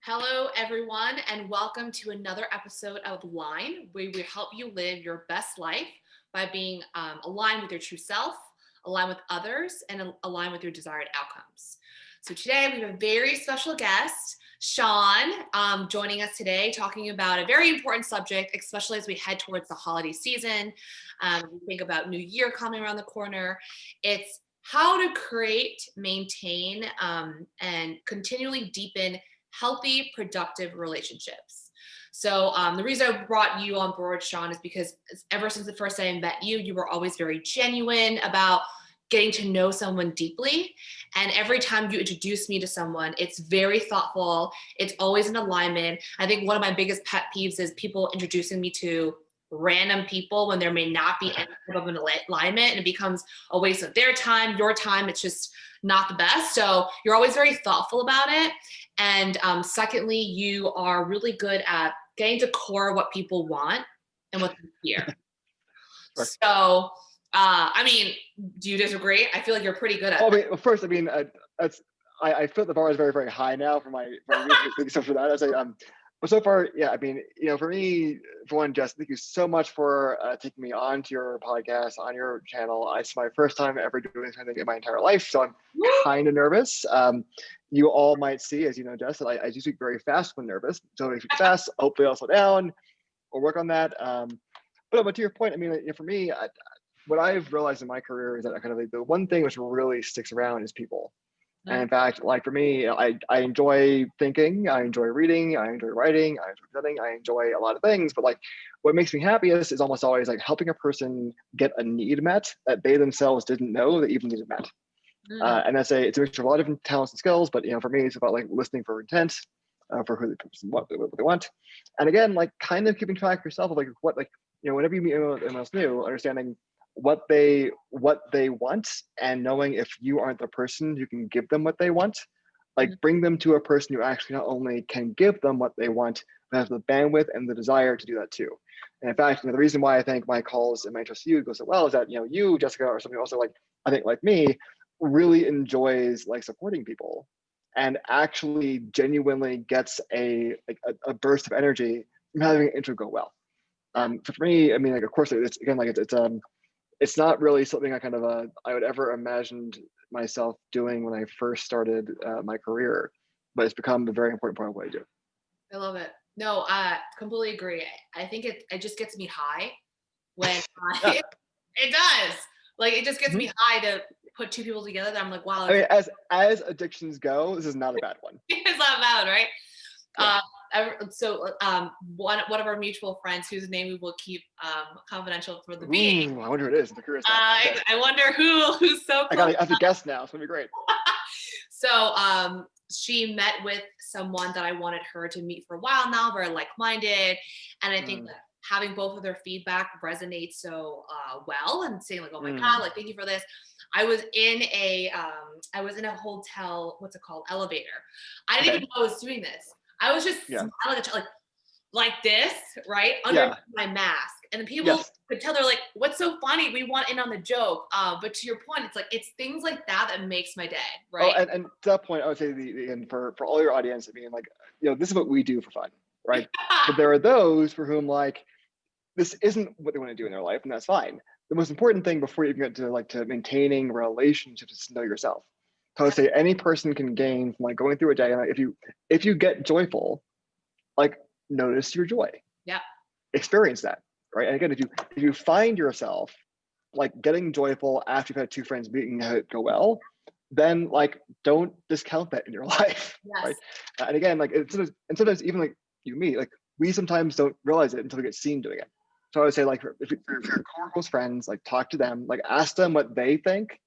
Hello, everyone, and welcome to another episode of Line, where we help you live your best life by being aligned with your true self, aligned with others, and aligned with your desired outcomes. So today we have a very special guest, Sean, joining us today, talking about a very important subject, especially as we head towards the holiday season. We think about New Year coming around the corner. It's how to create, maintain, and continually deepen healthy, productive relationships. So the reason I brought you on board, Sean, is because ever since the first day I met you, you were always very genuine about getting to know someone deeply. And every time you introduce me to someone, it's very thoughtful. It's always in alignment. I think one of my biggest pet peeves is people introducing me to random people when there may not be any type of an alignment, and it becomes a waste of their time, your time. It's just not the best. So you're always very thoughtful about it. And secondly, you are really good at getting to core what people want and what they hear. Sure. So, do you disagree? I feel like you're pretty good at Well, that. first, I feel the bar is very, very high now for my stuff for that. But so far, yeah, for me, for one, Jess, thank you so much for taking me onto your podcast, on your channel. It's my first time ever doing something in my entire life, so I'm kind of nervous. You all might see, as you know, Jess, that I do speak very fast when nervous. So if you speak fast, hopefully I'll slow down or work on that. But to your point, for me, what I've realized in my career is that the one thing which really sticks around is people. And in fact, like for me, I enjoy thinking, I enjoy reading, I enjoy writing, I enjoy studying, I enjoy a lot of things. But like, what makes me happiest is almost always like helping a person get a need met that they themselves didn't know that even needed met. And it's a mixture of a lot of different talents and skills. But for me, it's about like listening for intent, for who the person what they want, and again, like kind of keeping track of yourself of like what whenever you meet anyone else new, understanding what they want and knowing if you aren't the person who can give them what they want, like bring them to a person who actually not only can give them what they want, but has the bandwidth and the desire to do that too. And in fact, the reason why I think my calls and my interest to you go so well is that you, Jessica, are somebody also like I think like me, really enjoys like supporting people and actually genuinely gets a burst of energy from having an intro go well. So for me, like of course it's again like it's not really something I would ever imagined myself doing when I first started my career, but it's become a very important part of what I do. I love it. No, I completely agree. I think it just gets me high when Yeah. it does. Like it just gets Mhm. me high to put two people together that I'm like, wow, I it's, mean, as addictions go, this is not a bad one. it's not bad, right? Yeah. One of our mutual friends, whose name we will keep confidential for the being. Ooh, I wonder who it is. I'm curious now. Okay. I wonder who's so I close. gotta have to guess now. It's gonna be great. So she met with someone that I wanted her to meet for a while now, very like-minded, and I think Mm, that having both of their feedback resonates so well, and saying like, "Oh my God, mm. like thank you for this." I was in a hotel, what's it called, elevator. I didn't even Okay. know I was doing this. I was just Yeah. smiling at like this, right? Underneath Yeah. my mask. And the people Yes. could tell, they're like, what's so funny? We want in on the joke. But to your point, it's like, it's things like that that makes my day, Oh, right? and to that point, I would say and for all your audience, like this is what we do for fun, right? But there are those for whom like this isn't what they want to do in their life, and that's fine. The most important thing before you get to maintaining relationships is to know yourself. So I would say any person can gain from like going through a day, and like, if you get joyful, like notice your joy, Yeah. experience that, right? And again, if you find yourself like getting joyful after you've had two friends meeting and had it go well, then like don't discount that in your life, Yes. right? And again, like sometimes even like you meet, like we sometimes don't realize it until we get seen doing it. So I would say like if you're core close friends, like talk to them, like ask them what they think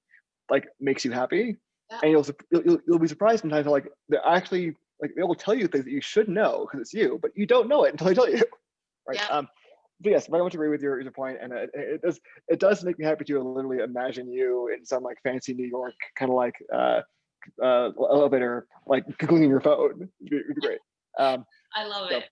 like makes you happy, Yeah. and you'll be surprised sometimes like they're actually like they will tell you things that you should know because it's you, but you don't know it until they tell you, right? Yeah. So yes, very much agree with your point, and it does make me happy to literally imagine you in some like fancy New York kind of like elevator, like googling your phone. It'd be great. I love So it.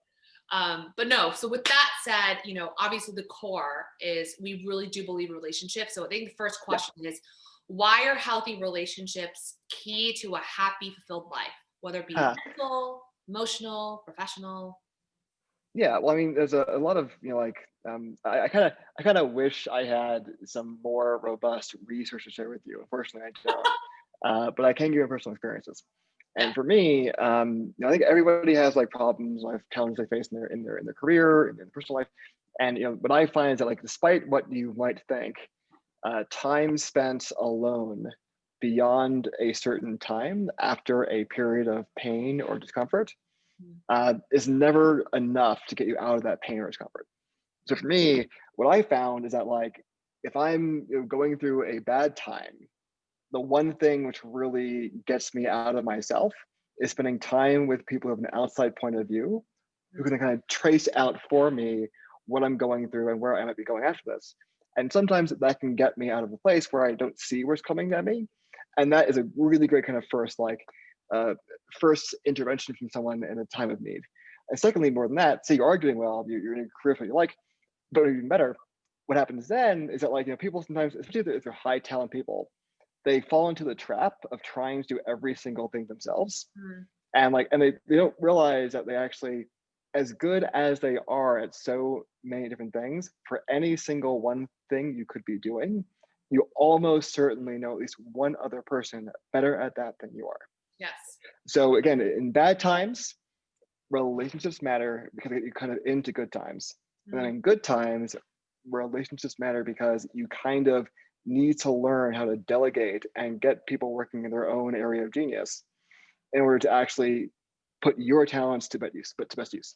But no, so with that said, obviously the core is we really do believe in relationships. So I think the first yeah, question is, why are healthy relationships key to a happy, fulfilled life, whether it be uh, mental, Emotional, professional? Yeah, well, I mean, there's a lot of, like, I kind of wish I had some more robust research to share with you. Unfortunately, I don't. But I can give you personal experiences. Yeah. And for me, I think everybody has like problems, life challenges they face in their career, in their personal life. And what I find is that, like, despite what you might think, time spent alone beyond a certain time after a period of pain or discomfort Mm. is never enough to get you out of that pain or discomfort. So for me, what I found is that, like, if I'm going through a bad time, the one thing which really gets me out of myself is spending time with people who have an outside point of view, who can kind of trace out for me what I'm going through and where I might be going after this. And sometimes that can get me out of a place where I don't see what's coming at me. And that is a really great kind of uh, first intervention from someone in a time of need. And secondly, more than that, say you are doing well, you're in a career field you like, but even better, what happens then is that, like, people sometimes, especially if they're high talent people, they fall into the trap of trying to do every single thing themselves. Mm. And they don't realize that they actually, as good as they are at so many different things, for any single one thing you could be doing, you almost certainly know at least one other person better at that than you are. Yes. So again, in bad times, relationships matter because they get you kind of into good times. And then Mm. in good times, relationships matter because you kind of need to learn how to delegate and get people working in their own area of genius in order to actually put your talents to best use.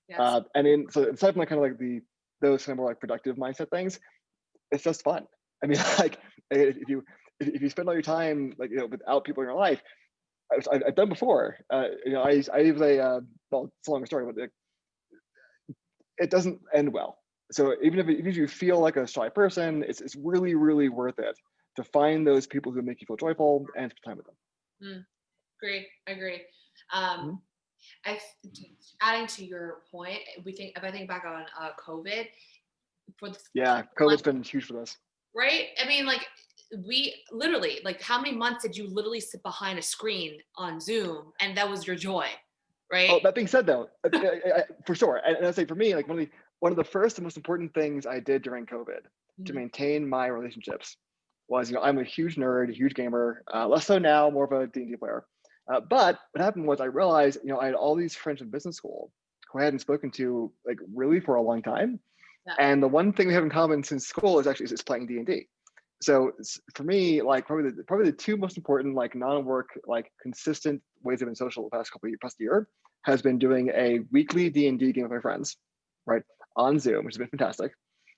Yes. So aside from, like, kind of like those kind of more like productive mindset things, it's just fun. I mean, like, if you spend all your time, like, without people in your life, I've done before. I was well, it's a long story, but it doesn't end well. So even if you feel like a shy person, it's really, really worth it to find those people who make you feel joyful and spend time with them. Mm. Agree. Um, Mhm. I adding to your point, if I think back on COVID for the Yeah, couple COVID's months, been huge for this. right? I mean, like we literally, like, how many months did you literally sit behind a screen on Zoom and that was your joy, right? Oh, that being said, though, for sure, and I'd say for me, like, one of the first and most important things I did during COVID to Mhm. maintain my relationships was, I'm a huge nerd, a huge gamer, less so now, more of a D&D player. But what happened was I realized, I had all these friends from business school who I hadn't spoken to, like, really for a long time. Yeah. And the one thing we have in common since school is playing D&D. So for me, like, probably the two most important, like, non-work, like, consistent ways I've been social the past couple of past year has been doing a weekly D&D game with my friends, right, on Zoom, which has been fantastic.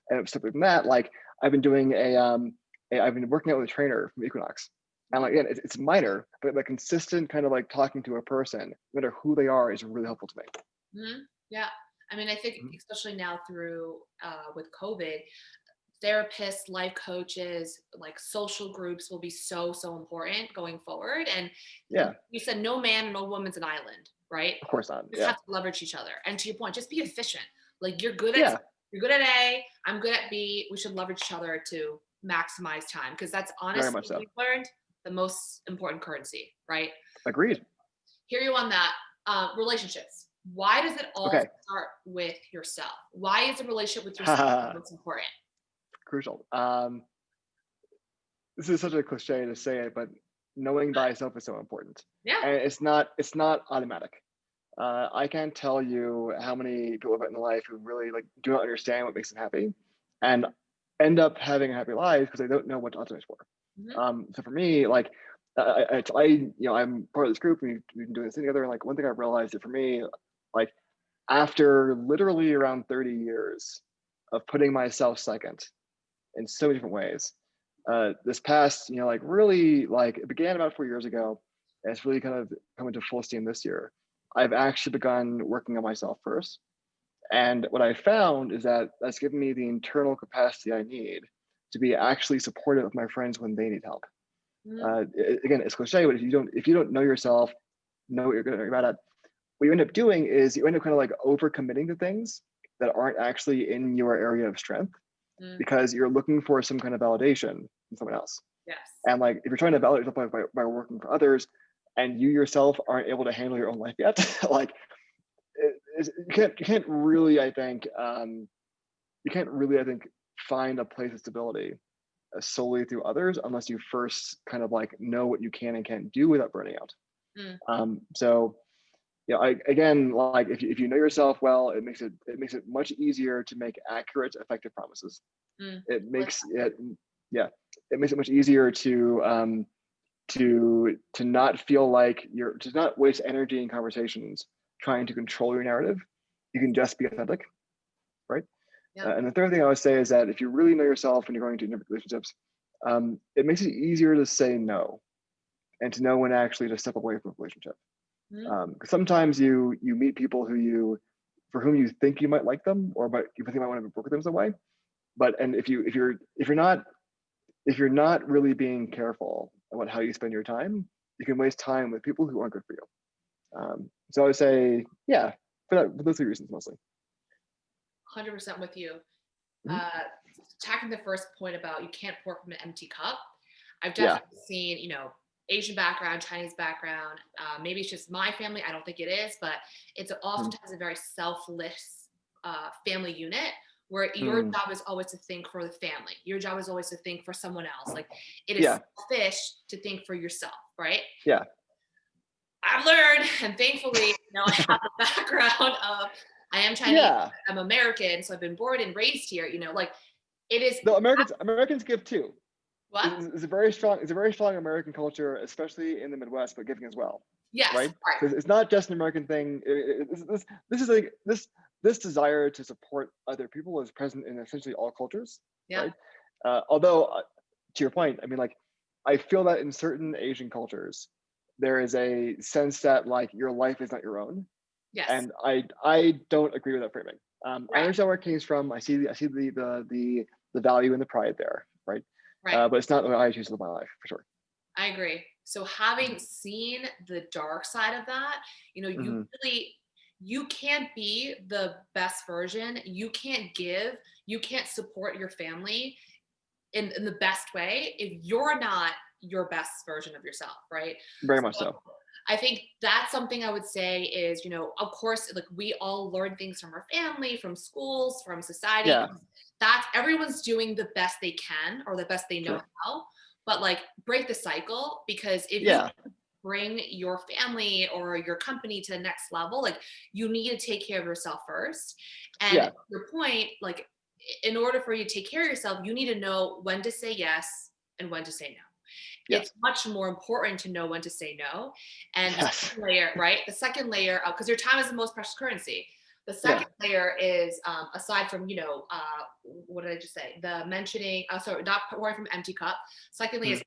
And separate from that, like, I've been doing I've been working out with a trainer from Equinox. And, like, again, it's minor, but the consistent kind of like talking to a person, no matter who they are, is really helpful to me. Yeah. I mean, I think Mhm. especially now through with COVID, therapists, life coaches, like social groups will be so important going forward. And Yeah, you said no man, no woman's an island, right? of course not. You just Yeah, have to leverage each other. And to your point, just be efficient. Like yeah, you're good at A, I'm good at B. We should leverage each other to maximize time because that's very much honestly so. we've learned the most important currency, right? Agreed. Hear you on that. Relationships. Why does it all Okay. start with yourself? Why is a relationship with yourself what's important? Crucial. This is such a cliche to say it, but knowing thyself is so important, Yeah. and it's not automatic. I can't tell you how many people I've met in life who really, like, do not understand what makes them happy, and end up having a happy life because they don't know what to optimize for. Hmm. So for me, like, I'm part of this group. We've been doing this thing together, and, like, one thing I realized that for me, like, after literally around 30 years of putting myself second in so many different ways, this past, like, really, like, it began about 4 years ago, and it's really kind of coming to full steam this year. I've actually begun working on myself first. And what I found is that that's given me the internal capacity I need to be actually supportive of my friends when they need help. Hmm. Again, it's cliche, but if you don't know yourself, know what you're good or bad at, what you end up doing is you end up kind of like overcommitting to things that aren't actually in your area of strength Mm. because you're looking for some kind of validation from someone else. Yes. And, like, if you're trying to validate yourself by working for others, and you yourself aren't able to handle your own life yet, like you can't really, I think, find a place of stability solely through others unless you first kind of like know what you can and can't do without burning out. Mm, So again, like if you know yourself well, it makes it much easier to make accurate, effective promises. mm. It I like makes it yeah, it makes it much easier to not feel like you're to not waste energy in conversations trying to control your narrative. You can just be authentic, right? that. Yeah. And the third thing I would say is that if you really know yourself when you're going into relationships, it makes it easier to say no and to know when actually to step away from a relationship. Mm, Because sometimes you meet people for whom you think you might like them, or but you think you might want to work with them some way. But and if you're not really being careful about how you spend your time, you can waste time with people who aren't good for you. So I would say, yeah, for those three reasons mostly. 100% with you. Mhm. Uh, Attacking the first point about you can't pour from an empty cup. I've Yeah. definitely seen, Asian background, Chinese background. Maybe it's just my family. I don't think it is, but it's Mm. oftentimes a very selfless family unit where your Mm. job is always to think for the family. Your job is always to think for someone else. Like it is Yeah. selfish to think for yourself, right? Yeah. I've learned, and thankfully, I have the background of I am Chinese, Yeah. I'm American, so I've been born and raised here. Like it is No, Americans give too. what? It's a very strong American culture, especially in the Midwest, but giving as well, Yes, right? right. So it's not just an American thing. This is like this desire to support other people is present in essentially all cultures, Yeah. right? Although, to your point, I mean, like, I feel that in certain Asian cultures, there is a sense that like your life is not your own, Yes. and I don't agree with that framing. I Right. understand where it came from. I see the value and the pride there, right? Right. But it's not the way I choose to live my life for sure. I agree. So having seen the dark side of that, Mm-hmm. you can't be the best version. You can't give, you can't support your family in the best way if you're not your best version of yourself, right? Very much So so. I think that's something I would say is, of course, like we all learn things from our family, from schools, from society. Yeah, That's everyone's doing the best they can or the best they know sure. how. But like break the cycle because if you Yeah, bring your family or your company to the next level, like you need to take care of yourself first. And yeah, to your point, like in order for you to take care of yourself, you need to know when to say yes and when to say no. It's yes, much more important to know when to say no. And the yes, second layer, right? The second layer, because your time is the most precious currency. The yeah. second layer is aside from, what did I just say? The mentioning, sorry, not pouring from empty cup. Secondly, Mm. is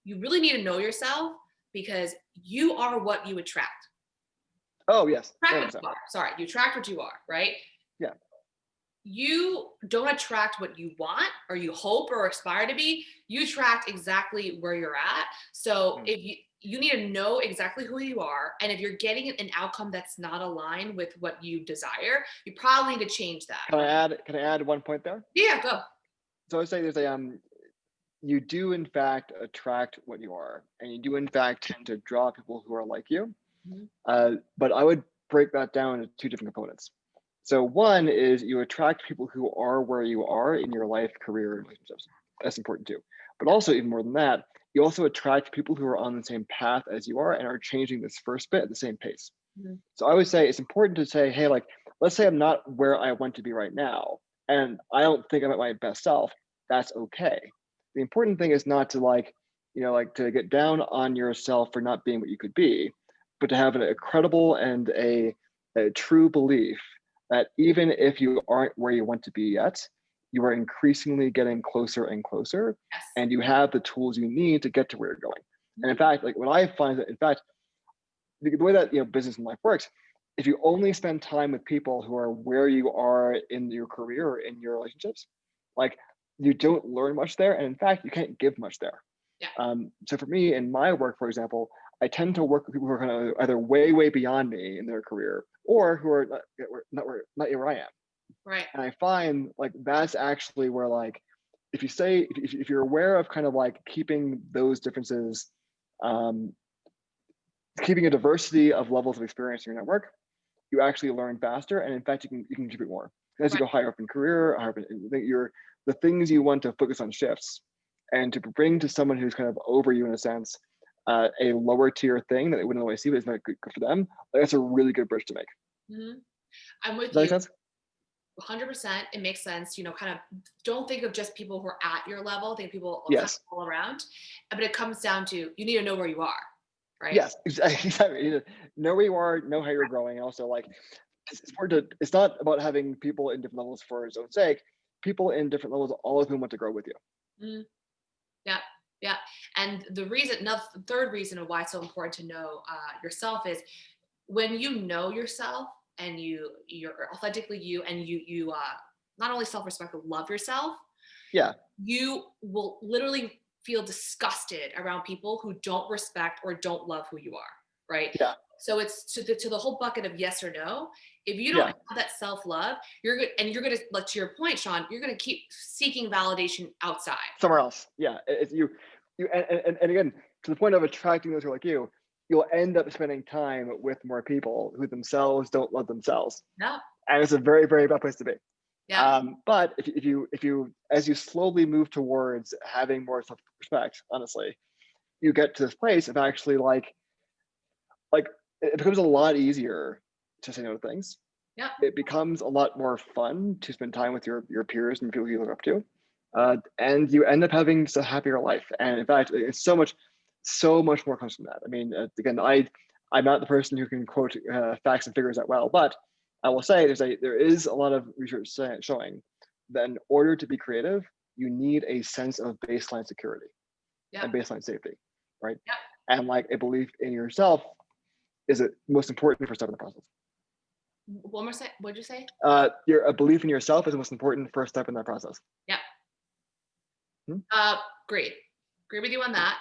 you really need to know yourself because you are what you attract. Oh yes, Attract very what much so. you are. Sorry, you attract what you are, right? Yeah, You don't attract what you want or you hope or aspire to be. You attract exactly where you're at. So mm. if you need to know exactly who you are, and if you're getting an outcome that's not aligned with what you desire, you probably need to change that, Can I right? add? Can I add one point there? Yeah, go. So I would say there's a you do in fact attract what you are, and you do in fact tend to draw people who are like you. Mhm. But I would break that down into two different components. So one is you attract people who are where you are in your life, career, and relationships. That's important too. But Yeah. also, even more than that, you also attract people who are on the same path as you are and are changing this first bit at the same pace. Mhm. So I would say it's important to say, hey, like, let's say I'm not where I want to be right now, and I don't think I'm at my best self. That's okay. The important thing is not to like to get down on yourself for not being what you could be, but to have a credible and a true belief that even if you aren't where you want to be yet, you are increasingly getting closer and closer, Yes. and you have the tools you need to get to where you're going. And in Mhm. fact, like what I find is that in fact, the way that business and life works, if you only spend time with people who are where you are in your career or in your relationships, like you don't learn much there, and in fact you can't give much there. Yeah. So for me in my work, for example, I tend to work with people who are kind of either way beyond me in their career or who are not where I am. Right. And I find like that's actually where like if you say if you're aware of kind of like keeping those differences um, keeping a diversity of levels of experience in your network, you actually learn faster, and in fact, you can contribute more as you Right. go higher up in career, higher up in your the things you want to focus on shifts, and to bring to someone who's kind of over you in a sense, a lower tier thing that they wouldn't always see, but it's not good for them. Like, that's a really good bridge to make. Mhm. I'm with Does that make you sense? 100%. It makes sense. Kind of don't think of just people who are at your level, think of people kind of Yes. all around. But it comes down to you need to know where you are, right? Yes, exactly. You know where you are, know how you're growing, and also like it's important to. It's not about having people in different levels for its own sake. People in different levels, all of whom want to grow with you. Mhm. Yeah, yeah. And the third reason of why it's so important to know yourself is when you know yourself and you're authentically you, and you not only self-respect but love yourself, Yeah, you will literally feel disgusted around people who don't respect or don't love who you are, right? yeah, So it's to the whole bucket of yes or no. If you don't yeah. have that self-love, you're good, and you're gonna, like, to your point, Sean, you're gonna keep seeking validation outside. Somewhere else. Yeah, it's you and again to the point of attracting those who are like you. You'll end up spending time with more people who themselves don't love themselves, Yeah, and it's a very very bad place to be. yeah, But if you as you slowly move towards having more self respect, honestly, you get to this place of actually like it becomes a lot easier to say no to things. yeah. It becomes a lot more fun to spend time with your peers and people you look up to, and you end up having just a happier life. And in fact, it's so much more comes from that. I mean, again, I'm not the person who can quote facts and figures that well, but I will say there is a lot of research showing that in order to be creative, you need a sense of baseline security Yep. and baseline safety, right? Yep. And like a belief in yourself is the most important first step in the process. One more sec. What'd you say? Your a belief in yourself is the most important first step in that process. Yep. Hmm? Great. Agree with you on that.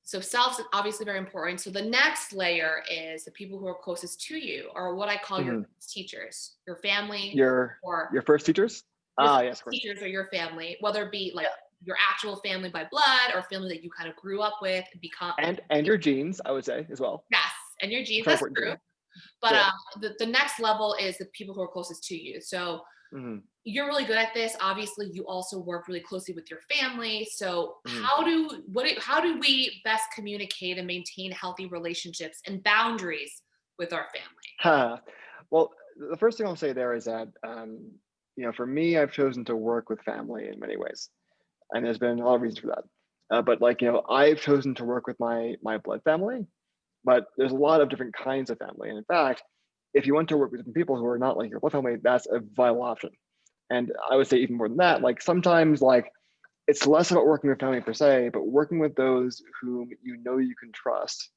So self is obviously very important. So the next layer is the people who are closest to you, or what I call your Hmm. teachers, your family, Your or your first teachers? your Ah, yes, of course. teachers or your family, whether it be like Yeah, your actual family by blood or family that you kind of grew up with, become like, and your genes, I would say as well. yes, and your genes. Very That's important true. too. But Yeah. the next level is the people who are closest to you. So Hmm. you're really good at this. Obviously, you also work really closely with your family. So Hmm. how do we best communicate and maintain healthy relationships and boundaries with our family? Ha. Well, the first thing I'll say there is that for me, I've chosen to work with family in many ways, and there's been a lot of reasons for that. But like I've chosen to work with my blood family, but there's a lot of different kinds of family. And in fact, if you want to work with different people who are not like your blood family, that's a vital option. And I would say even more than that, like sometimes like it's less about working with family per se, but working with those whom you know you can trust,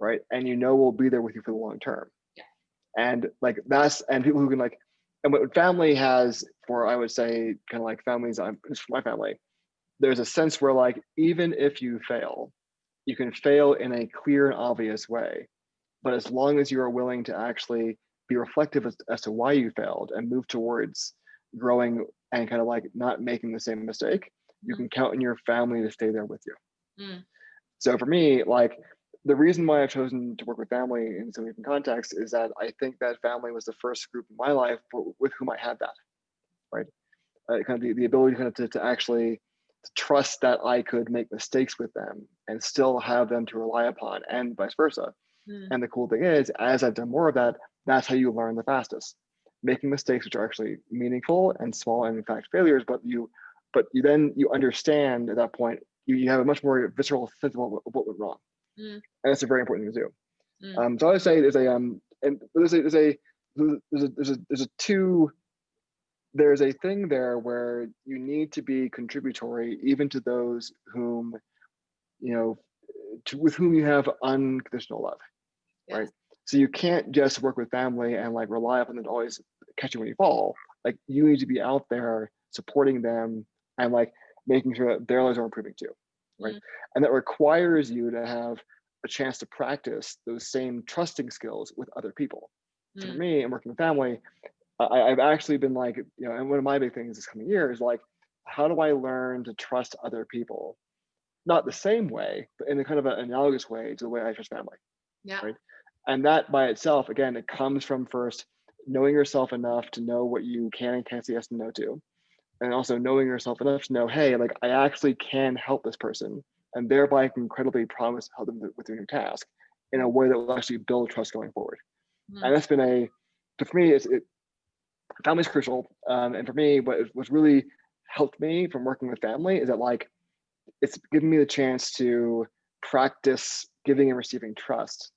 right? And you know will be there with you for the long term. Yeah. And like that's and people who can like and what family has for I would say kind of like families just for my family, there's a sense where like even if you fail, you can fail in a clear and obvious way. But as long as you are willing to actually be reflective as to why you failed and move towards growing and kind of like not making the same mistake, you Mhm. can count on your family to stay there with you. Mm. So for me, like the reason why I've chosen to work with family in so many different contexts is that I think that family was the first group in my life with whom I had that, right? Kind of the ability kind of to actually to trust that I could make mistakes with them and still have them to rely upon and vice versa. Mm. And the cool thing is, as I've done more of that, that's how you learn the fastest. Making mistakes which are actually meaningful and small and in fact failures, but you then you understand at that point, you have a much more visceral sense of what went wrong. Mm. And that's a very important thing to do. Mm. So I would say there's a thing there where you need to be contributory even to those whom you know with whom you have unconditional love, right? Yes. So you can't just work with family and like rely upon them to always catch you when you fall. Like you need to be out there supporting them and like making sure that their lives are improving too, right? Mm. And that requires you to have a chance to practice those same trusting skills with other people. So for Mm. me, and working with family, I've actually been like, and one of my big things this coming year is like, how do I learn to trust other people? Not the same way, but in a kind of an analogous way to the way I trust family. Yeah. right? And that by itself, again, it comes from first knowing yourself enough to know what you can and can't say yes and no to, and also knowing yourself enough to know, hey, like I actually can help this person, and thereby I can incredibly promise to help them with their new task in a way that will actually build trust going forward. Mm-hmm. And that's been but for me, family is crucial. And for me, what's really helped me from working with family is that like it's given me the chance to practice giving and receiving trust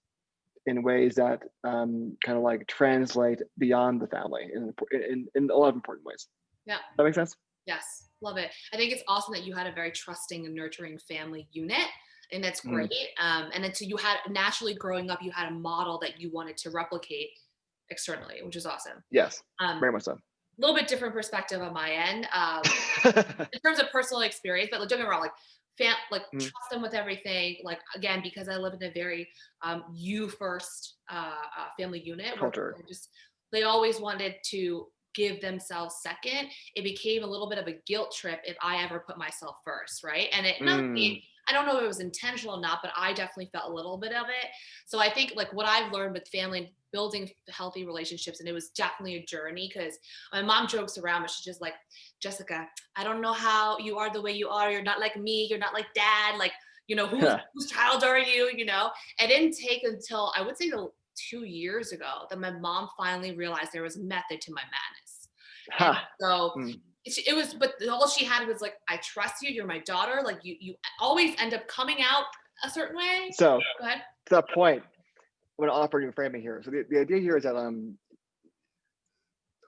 in ways that kind of like translate beyond the family in a lot of important ways. Yeah. That makes sense? Yes, love it. I think it's awesome that you had a very trusting and nurturing family unit, and that's Mm. great. And then so you had naturally growing up, you had a model that you wanted to replicate externally, which is awesome. Yes, A very much so. little bit different perspective on my end in terms of personal experience, but like, don't get me wrong, like like Mm. trust them with everything. Like again, because I live in a very you first family unit where Culture. people just they always wanted to give themselves second. It became a little bit of a guilt trip if I ever put myself first, right? And it not Mm. I don't know if it was intentional or not, but I definitely felt a little bit of it. So I think like what I've learned with family and building healthy relationships, and it was definitely a journey because my mom jokes around, but she's just like, Jessica, I don't know how you are the way you are. You're not like me. You're not like dad. Like, whose child are you? It didn't take until I would say 2 years ago that my mom finally realized there was method to my madness. And Ha. so Mm. it was, but all she had was like, I trust you. You're my daughter. Like you always end up coming out a certain way. So Go ahead. to that point, I'm going to offer you a framing here. So the idea here is that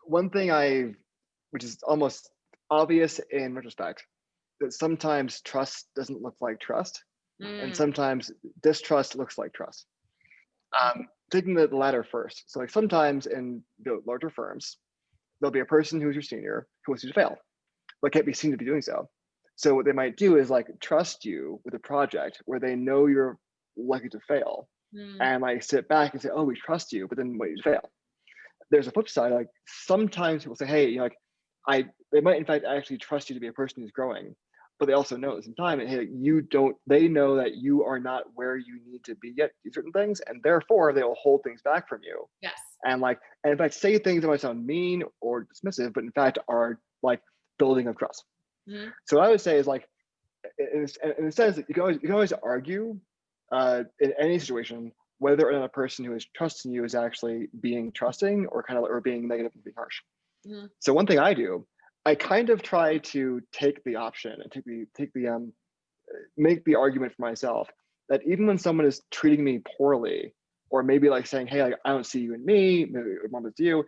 one thing which is almost obvious in retrospect, that sometimes trust doesn't look like trust, and Mm, sometimes distrust looks like trust. Taking the latter first. So like sometimes in larger firms, there'll be a person who's your senior who wants you to fail, but can't be seen to be doing so. So what they might do is like trust you with a project where they know you're likely to fail, mm, and like sit back and say, "Oh, we trust you," but then wait you to fail. There's a flip side. Like sometimes people say, "Hey, they might in fact actually trust you to be a person who's growing," but they also know at the same time, hey, you don't. They know that you are not where you need to be yet to do certain things, and therefore they will hold things back from you. yes. And in fact say things that might sound mean or dismissive, but in fact are like building of trust. Mm, So what I would say is like, in a sense, that you can always argue in any situation whether or not a person who is trusting you is actually being trusting or or being negative and being harsh. mm, So one thing I do, I kind of try to take the option and take the make the argument for myself that even when someone is treating me poorly, or maybe like saying, "Hey, I don't see you in me," maybe mom is you,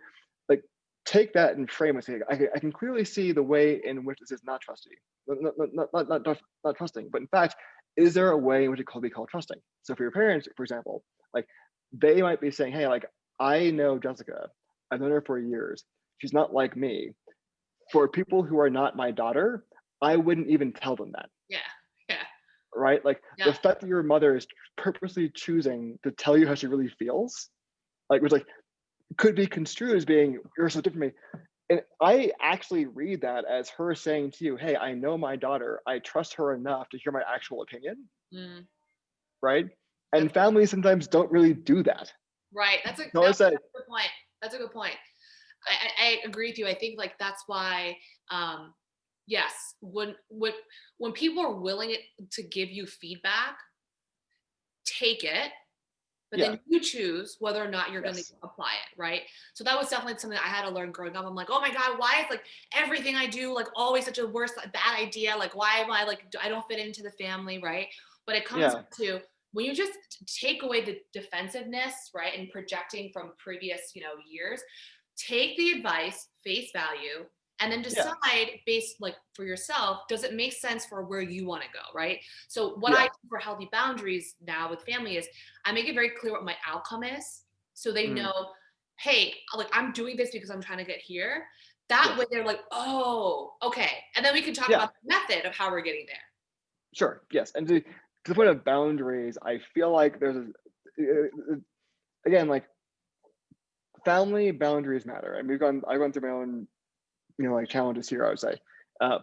like take that and frame it. Say, I can clearly see the way in which this is not trusting, not trusting, but in fact, is there a way in which it could be called trusting? So for your parents, for example, like they might be saying, "Hey, like I know Jessica, I've known her for years. She's not like me." For people who are not my daughter, I wouldn't even tell them that, yeah. Yeah. right? Like the Yeah. fact that your mother is purposely choosing to tell you how she really feels, like which like could be construed as being you're so different from me. And I actually read that as her saying to you, "Hey, I know my daughter. I trust her enough to hear my actual opinion," Mm, right? that's And families sometimes don't really do that. right. That's a So I say, that's a good point. That's a good point. I agree with you. I think like that's why um yes, when people are willing to give you feedback, take it, but yeah, then you choose whether or not you're going to yes, apply it, right? So that was definitely something I had to learn growing up. I'm like, oh my god, why is like everything I do like always such a worse bad idea? Like why am I like I don't fit into the family, right? But it comes yeah, to when you just take away the defensiveness, right, and projecting from previous years, take the advice face value, and then yeah, decide based like for yourself, does it make sense for where you want to go, right? So what I yeah, do for healthy boundaries now with family is I make it very clear what my outcome is, so they mm, know, hey, like I'm doing this because I'm trying to get here. That way yes, they're like, oh, okay, and then we can talk yeah. about the method of how we're getting there. Sure. Yes. And to the point of boundaries, I feel like again, like family boundaries matter. And I've gone through my own, like challenges here, I would say.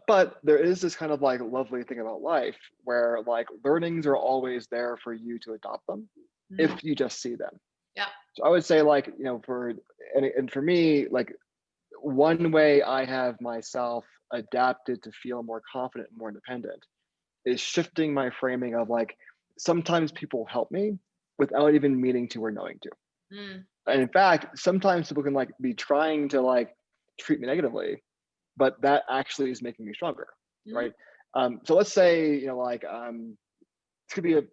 But there is this kind of like lovely thing about life where like learnings are always there for you to adopt them. Mm. if you just see them. Yep. So I would say, like, and for me, like, one way I have myself adapted to feel more confident and more independent is shifting my framing of, like, sometimes people help me without even meaning to or knowing to. Mm. And Yes. in fact, sometimes people can, like, be trying to, like, treat me negatively, but that actually is making me stronger, Mm. right? So let's say, this could be a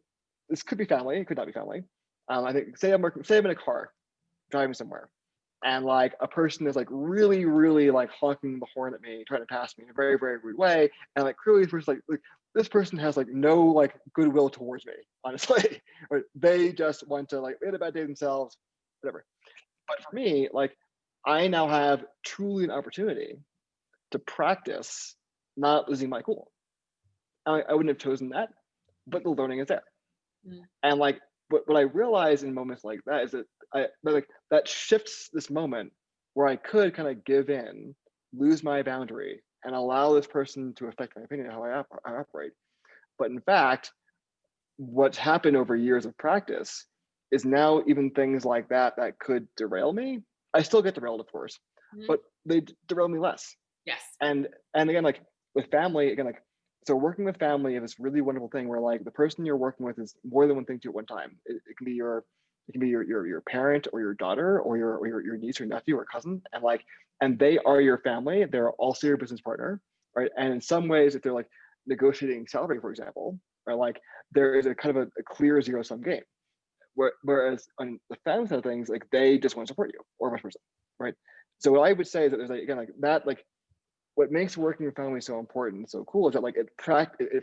this could be family, it could not be family. I think, say I'm in a car driving somewhere, and, like, a person is, like, really, really, like, honking the horn at me, trying to pass me in a very, very rude way, and, like, clearly this person, like, this person has, like, no, like, goodwill towards me, honestly. Or they just want to, like, they had a bad day themselves, whatever. But for me, like, I now have truly an opportunity to practice not losing my cool. I wouldn't have chosen that, but the learning is there. Mm. And, like, what I realize in moments like that is that that shifts this moment where I could kind of give in, lose my boundary, and allow this person to affect my opinion of how I operate. But in fact, what's happened over years of practice is now even things like that could derail me. I still get derailed, of course, Mm. but they derail me less. Yes. And again, like, with family, again, like, so working with family is this really wonderful thing where, like, the person you're working with is more than one thing to at one time. It can be your parent or your daughter or your niece or nephew or cousin, and, like, and they are your family. They're also your business partner, right? And in some ways, if they're, like, negotiating salary, for example, or, like, there is a kind of a clear zero sum game. Whereas on the family side of things, like, they just want to support you, or vice versa, right? So what I would say is that there's, like, again, like that, like, what makes working with family so important and so cool is that, like, it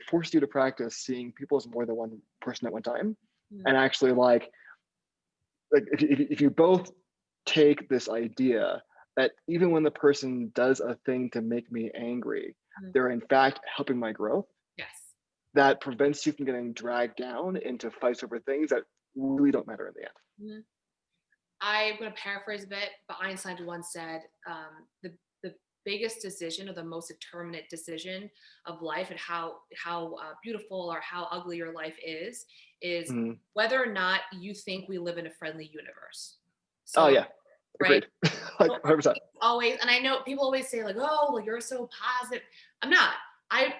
forces you to practice seeing people as more than one person at one time, Mm. and actually, like, if you both take this idea that even when the person does a thing to make me angry, Mm. they're in fact helping my growth, Yes. that prevents you from getting dragged down into fights over things that really don't matter in the end. Mm. I'm going to paraphrase a bit, but Einstein once said, the biggest decision or the most determinate decision of life and how beautiful or how ugly your life is Mhm. whether or not you think we live in a friendly universe. Oh So, yeah, right. agreed. Like, So 100%. always, and I know people always say like, "Oh, well, you're so positive." I'm not. I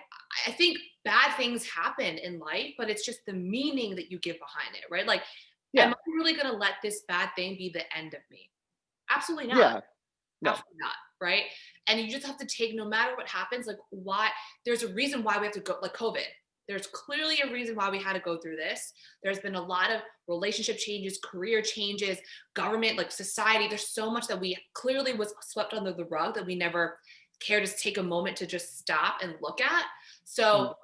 I think bad things happen in life, but it's just the meaning that you give behind it, right? Like, am Yeah, I really going to let this bad thing be the end of me? Absolutely not. yeah, no, Absolutely not, right? And you just have to take, no matter what happens, like, why there's a reason why we have to go, like COVID. There's clearly a reason why we had to go through this. There's been a lot of relationship changes, career changes, government, like society. There's so much that we clearly was swept under the rug that we never cared to take a moment to just stop and look at. So mhm,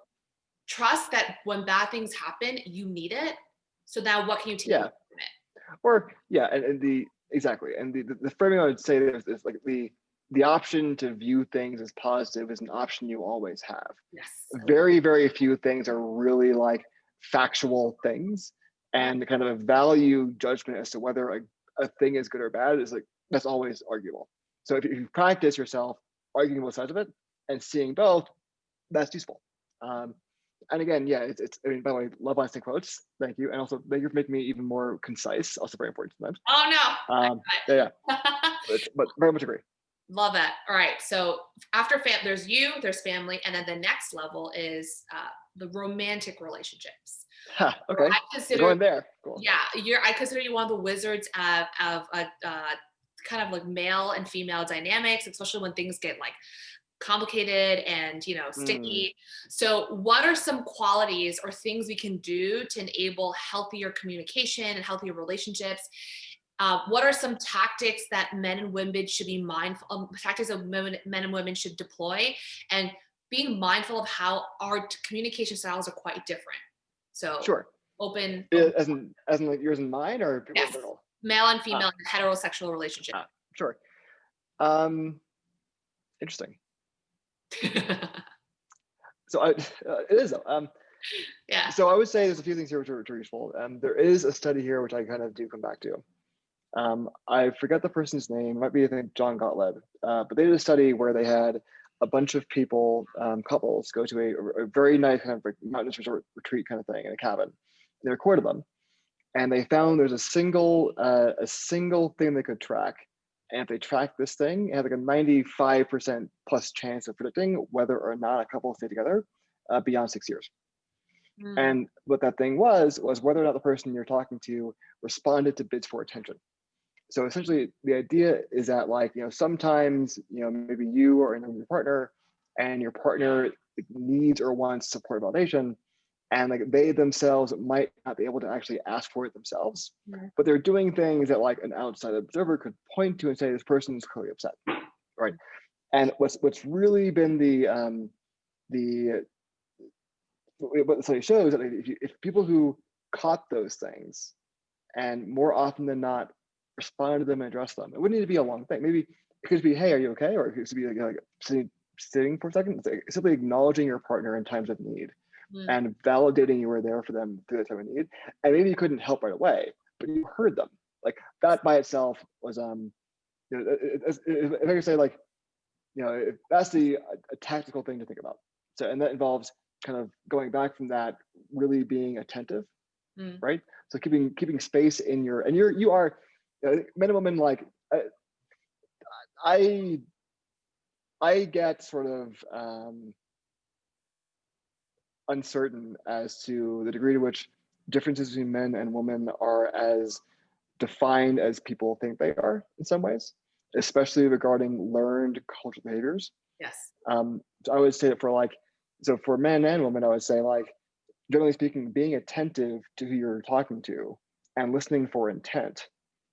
trust that when bad things happen, you need it. So now what can you take away yeah. from it? Or yeah, and the exactly, and the framing I would say is like the option to view things as positive is an option you always have. Yes. I love Very, very few things are really, like, factual things, that. and the kind of value judgment as to whether a thing is good or bad is, like, that's always arguable. So if you practice yourself arguing both sides of it and seeing both, that's useful. Um, and again, yeah, it's. I mean, by the way, love Einstein quotes. Thank you, and also thank you for making me even more concise. Also very important sometimes. Oh no. Yeah, yeah, I- but very much agree. Love that. All right. So after there's you, there's family, and then the next level is the romantic relationships. Ha, So okay, I we're consider, going there. Cool. yeah, I consider you one of the wizards of kind of like male and female dynamics, especially when things get like complicated and Mm, sticky. So what are some qualities or things we can do to enable healthier communication and healthier relationships? What are some tactics that men and women should be mindful tactics that men and women should deploy, and being mindful of how our communication styles are quite different? So sure. open, As in, like, yours and mine, or people in yes, general. male and Ah, female heterosexual relationship. sure. Um, Interesting. So it is though. Yeah. So I would say there's a few things here which are useful. There is a study here which I kind of do come back to. I forget the person's name. It might be, I think, John Gottlieb. But they did a study where they had a bunch of people, couples, go to a very nice kind of like mountainous resort retreat kind of thing in a cabin. They recorded them, And they found there's a single thing they could track. And if they track this thing, it had like a 95% plus chance of predicting whether or not a couple stay together beyond 6 years. Mm. And what that thing was whether or not the person you're talking to responded to bids for attention. So essentially, the idea is that, like, sometimes, maybe you or your partner, and your partner needs or wants support validation, and like they themselves might not be able to actually ask for it themselves, Mm. but they're doing things that like an outside observer could point to and say, this person is clearly upset, right? And what's really been the what the study shows that if people who caught those things and more often than not respond to them and address them, it wouldn't need to be a long thing. Maybe it could be, hey, are you okay? Or it could be like sitting for a second, simply acknowledging your partner in times of need Mm. and validating you were there for them through that time of need. And maybe you couldn't help right away, but you heard them. Like that by itself was if I could say, like, that's a tactical thing to think about. So, and that involves kind of going back from that, really being attentive, Mm. right? So keeping space in your, and you are men and women, like I get sort of uncertain as to the degree to which differences between men and women are as defined as people think they are in some ways, especially regarding learned cultural behaviors. Yes. So I would say that for men and women, I would say, like, generally speaking, being attentive to who you're talking to and listening for intent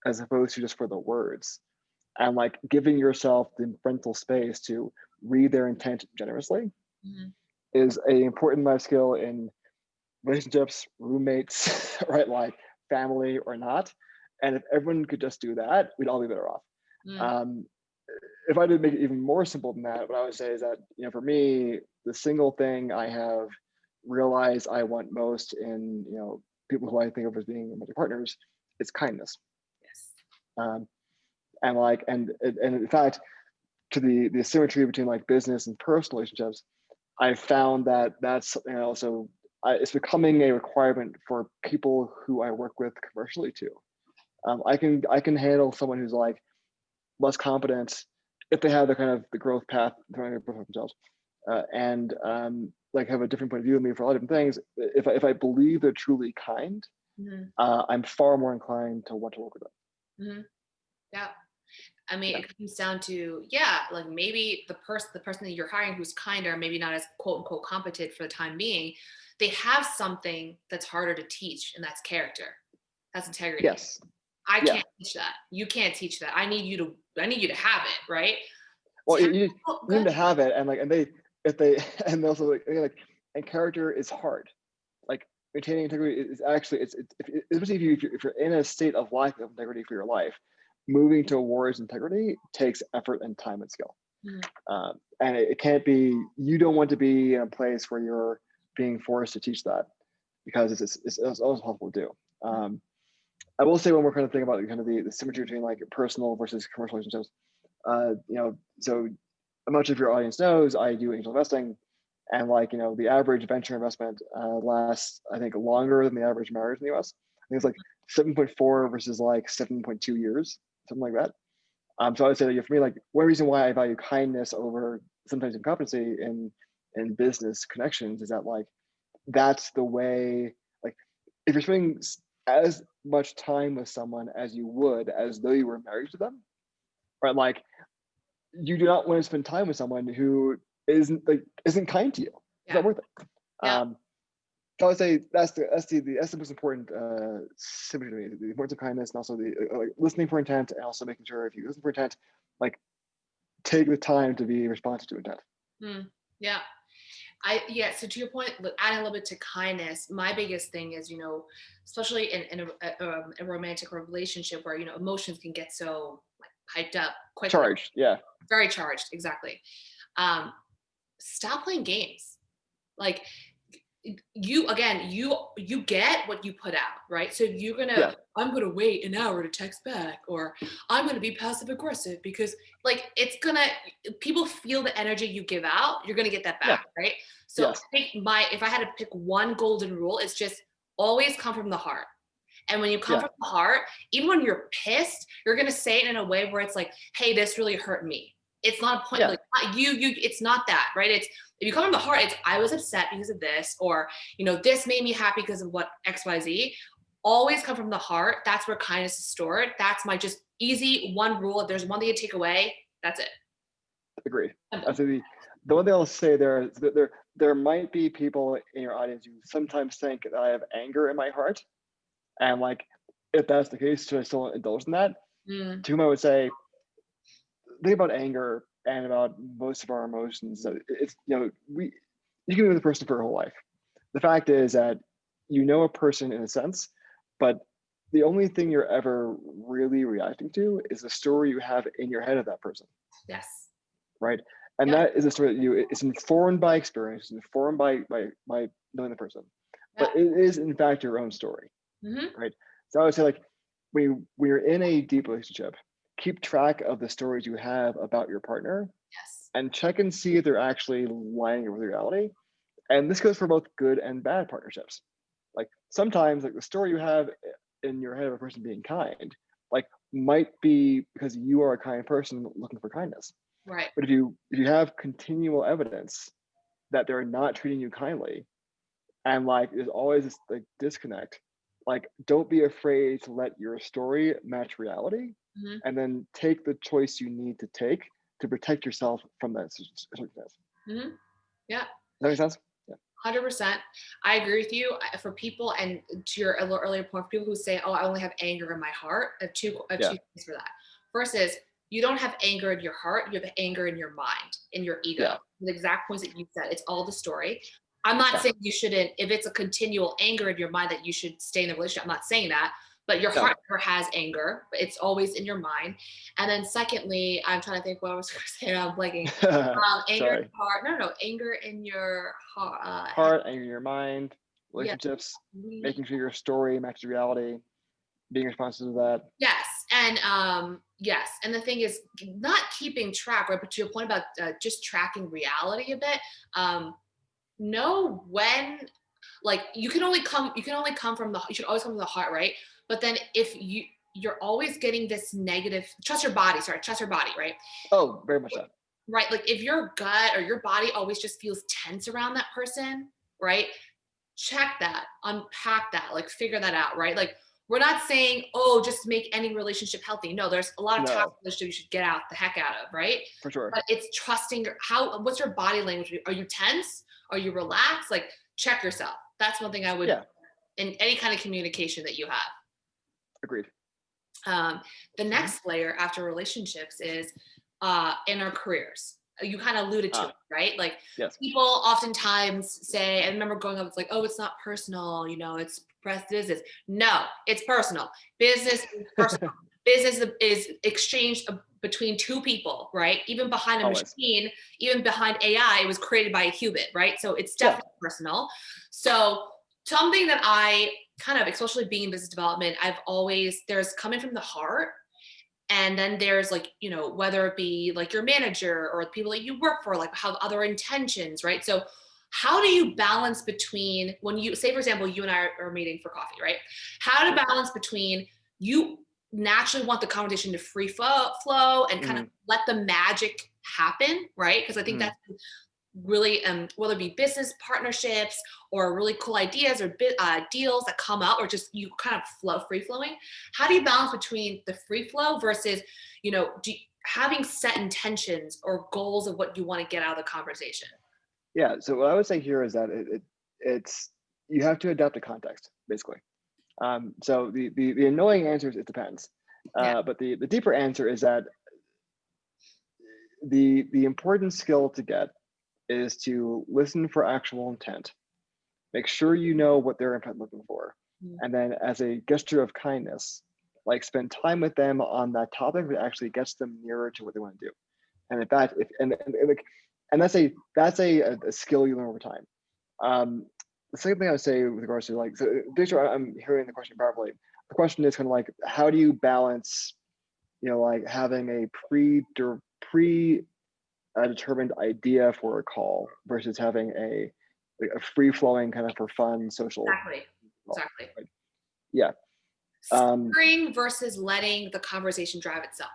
as opposed to just for the words, and like giving yourself the mental space to read their intent generously Mm. is a important life skill in relationships, roommates, right? Like family or not. And if everyone could just do that, we'd all be better off. Mm. Um, if I did make it even more simple than that, what I would say is that, for me, the single thing I have realized I want most in, people who I think of as being my partners is kindness. Yes. Um, and in fact, to the symmetry between like business and personal relationships, I found that that's also it's becoming a requirement for people who I work with commercially too. I can handle someone who's like less competent if they have the kind of the growth path trying to improve themselves, and like have a different point of view than me for a lot of different things. If I believe they're truly kind, Mm. I'm far more inclined to want to work with them. Mm. Yeah. I mean, Yeah. it comes down to, yeah, like maybe the person that you're hiring who's kinder, maybe not as quote unquote competent for the time being, they have something that's harder to teach, and that's character. That's integrity. Yes. I Yeah. can't teach that. You can't teach that. I need you to have it, right? Well, you Tactical, need good. to have it, and like, and they if they and also and character is hard. Like maintaining integrity is actually especially if you're in a state of lack of integrity for your life, moving towards integrity takes effort and time and skill. Mhm. And it can't be. You don't want to be in a place where you're being forced to teach that, because it's always possible to do. I will say one more kind of thing about kind of the symmetry between like personal versus commercial relationships. So I'm not sure if your audience knows, I do angel investing, and like, the average venture investment lasts, I think, longer than the average marriage in the US. I think it's like 7.4 versus like 7.2 years, something like that. So I would say that, for me, like, one reason why I value kindness over sometimes incompetency in business connections is that, like, that's the way, like, if you're spending as much time with someone as you would as though you were married to them, right? Like, you do not want to spend time with someone who isn't kind to you. It's Yeah. not worth it. Yeah. So I would say that's the most important symmetry to me: the importance of kindness, and also the like listening for intent, and also making sure if you listen for intent, like, take the time to be responsive to intent. Mm. Yeah. Yeah. So to your point, adding a little bit to kindness, my biggest thing is, especially in a romantic relationship where, emotions can get so like hyped up quickly, Charged, yeah, very charged. Exactly. Um, Stop playing games. Like, you get what you put out, right? So if yeah, I'm gonna wait an hour to text back, or I'm gonna be passive aggressive, because like people feel the energy you give out, you're gonna get that yeah, back, right? So yes, I think if I had to pick one golden rule, it's just always come from the heart. And when you come Yeah. from the heart, even when you're pissed, you're going to say it in a way where it's like, hey, this really hurt me. It's not a point, Yeah. like it's not that, right? It's, if you come from the heart, it's, I was upset because of this, or, this made me happy because of what XYZ. Always come from the heart. That's where kindness is stored. That's my just easy one rule. If there's one thing to take away, that's it. Agreed. Simple. The one thing I'll say there is that there might be people in your audience who sometimes think that I have anger in my heart, and like, if that's the case, should I still indulge in that? Mm, To whom I would say, think about anger and about most of our emotions. So it's, you can be with a person for your whole life. The fact is that a person in a sense, but the only thing you're ever really reacting to is the story you have in your head of that person, yes. right? And Yep. that is a story that it's informed by experience, it's informed by knowing the person, but Yep. it is in fact your own story, Mm-hmm. right? So I would say, like, when you're in a deep relationship, keep track of the stories you have about your partner Yes. and check and see if they're actually lining up with reality. And this goes for both good and bad partnerships. Like, sometimes, like, the story you have in your head of a person being kind, like, might be because you are a kind person looking for kindness. Right. But if you have continual evidence that they're not treating you kindly, and like there's always this like disconnect, like, don't be afraid to let your story match reality, Mm-hmm. and then take the choice you need to take to protect yourself from that circumstance. Mm-hmm. Yeah. Does that make sense? Yeah. 100%. I agree with you. For people, and to your earlier point, for people who say, "Oh, I only have anger in my heart," I have two Yeah. things for that. First is, you don't have anger in your heart; you have anger in your mind, in your ego. Yeah. The exact points that you said. It's all the story. I'm not Yeah. saying you shouldn't. If it's a continual anger in your mind, that you should stay in the relationship. I'm not saying that. But your No. heart never has anger. But it's always in your mind. And then secondly, I'm trying to think what I was going to say. I'm blanking. Anger in Sorry. your heart. No, anger in your heart. Heart, anger, your mind, Yeah. relationships, making sure your story matches reality, being responsive to that. Yes. And yes. And the thing is, not keeping track, right? But to your point about just tracking reality a bit, know when, like, you can only come from you should always come from the heart, right? But then if you're always getting this negative, trust your body, right? Oh, very much so. Right. Like, if your gut or your body always just feels tense around that person, right? Check that, unpack that, like, figure that out, right? Like, we're not saying, oh, just make any relationship healthy. No, there's a lot of toxic No, relationships you should get out the heck out of, right? for sure. But it's trusting what's your body language? Are you tense? Are you relaxed? Like, check yourself. That's one thing I would, Yeah, in any kind of communication that you have. agreed. The next layer after relationships is in our careers. You kind of alluded to it, right? Like, Yes. people oftentimes say, I remember growing up, it's like, oh, it's not personal, it's business. No, it's personal. Business is personal. Business is exchanged between two people, right? Even behind a Always. machine, even behind AI, it was created by a human, right? So it's Yeah. definitely personal. So something that I kind of, especially being in business development, there's coming from the heart. And then there's, like, whether it be like your manager or people that you work for, like, have other intentions, right? So how do you balance between, when you say, for example, you and I are meeting for coffee, right? How to balance between, you naturally want the conversation to free flow and kind of Mhm. let the magic happen, right? Because I think Mhm. that's really, whether it be business partnerships or really cool ideas or deals that come up, or just you kind of free flowing. How do you balance between the free flow versus, having set intentions or goals of what you want to get out of the conversation? Yeah. So what I would say here is that it's you have to adapt the context, basically. So the annoying answer is it depends. Yeah. But the deeper answer is that the important skill to get is to listen for actual intent. Make sure you know what they're in fact looking for. Mhm. And then, as a gesture of kindness, like, spend time with them on that topic that actually gets them nearer to what they want to do. And in fact, if and that's a skill you learn over time. The second thing I would say with regards to, like, so this, I'm hearing the question properly. The question is kind of like, how do you balance, like, having a pre determined idea for a call versus having a free flowing kind of for fun social Exactly. call, Exactly. right? Yeah. Um, Steering versus letting the conversation drive itself.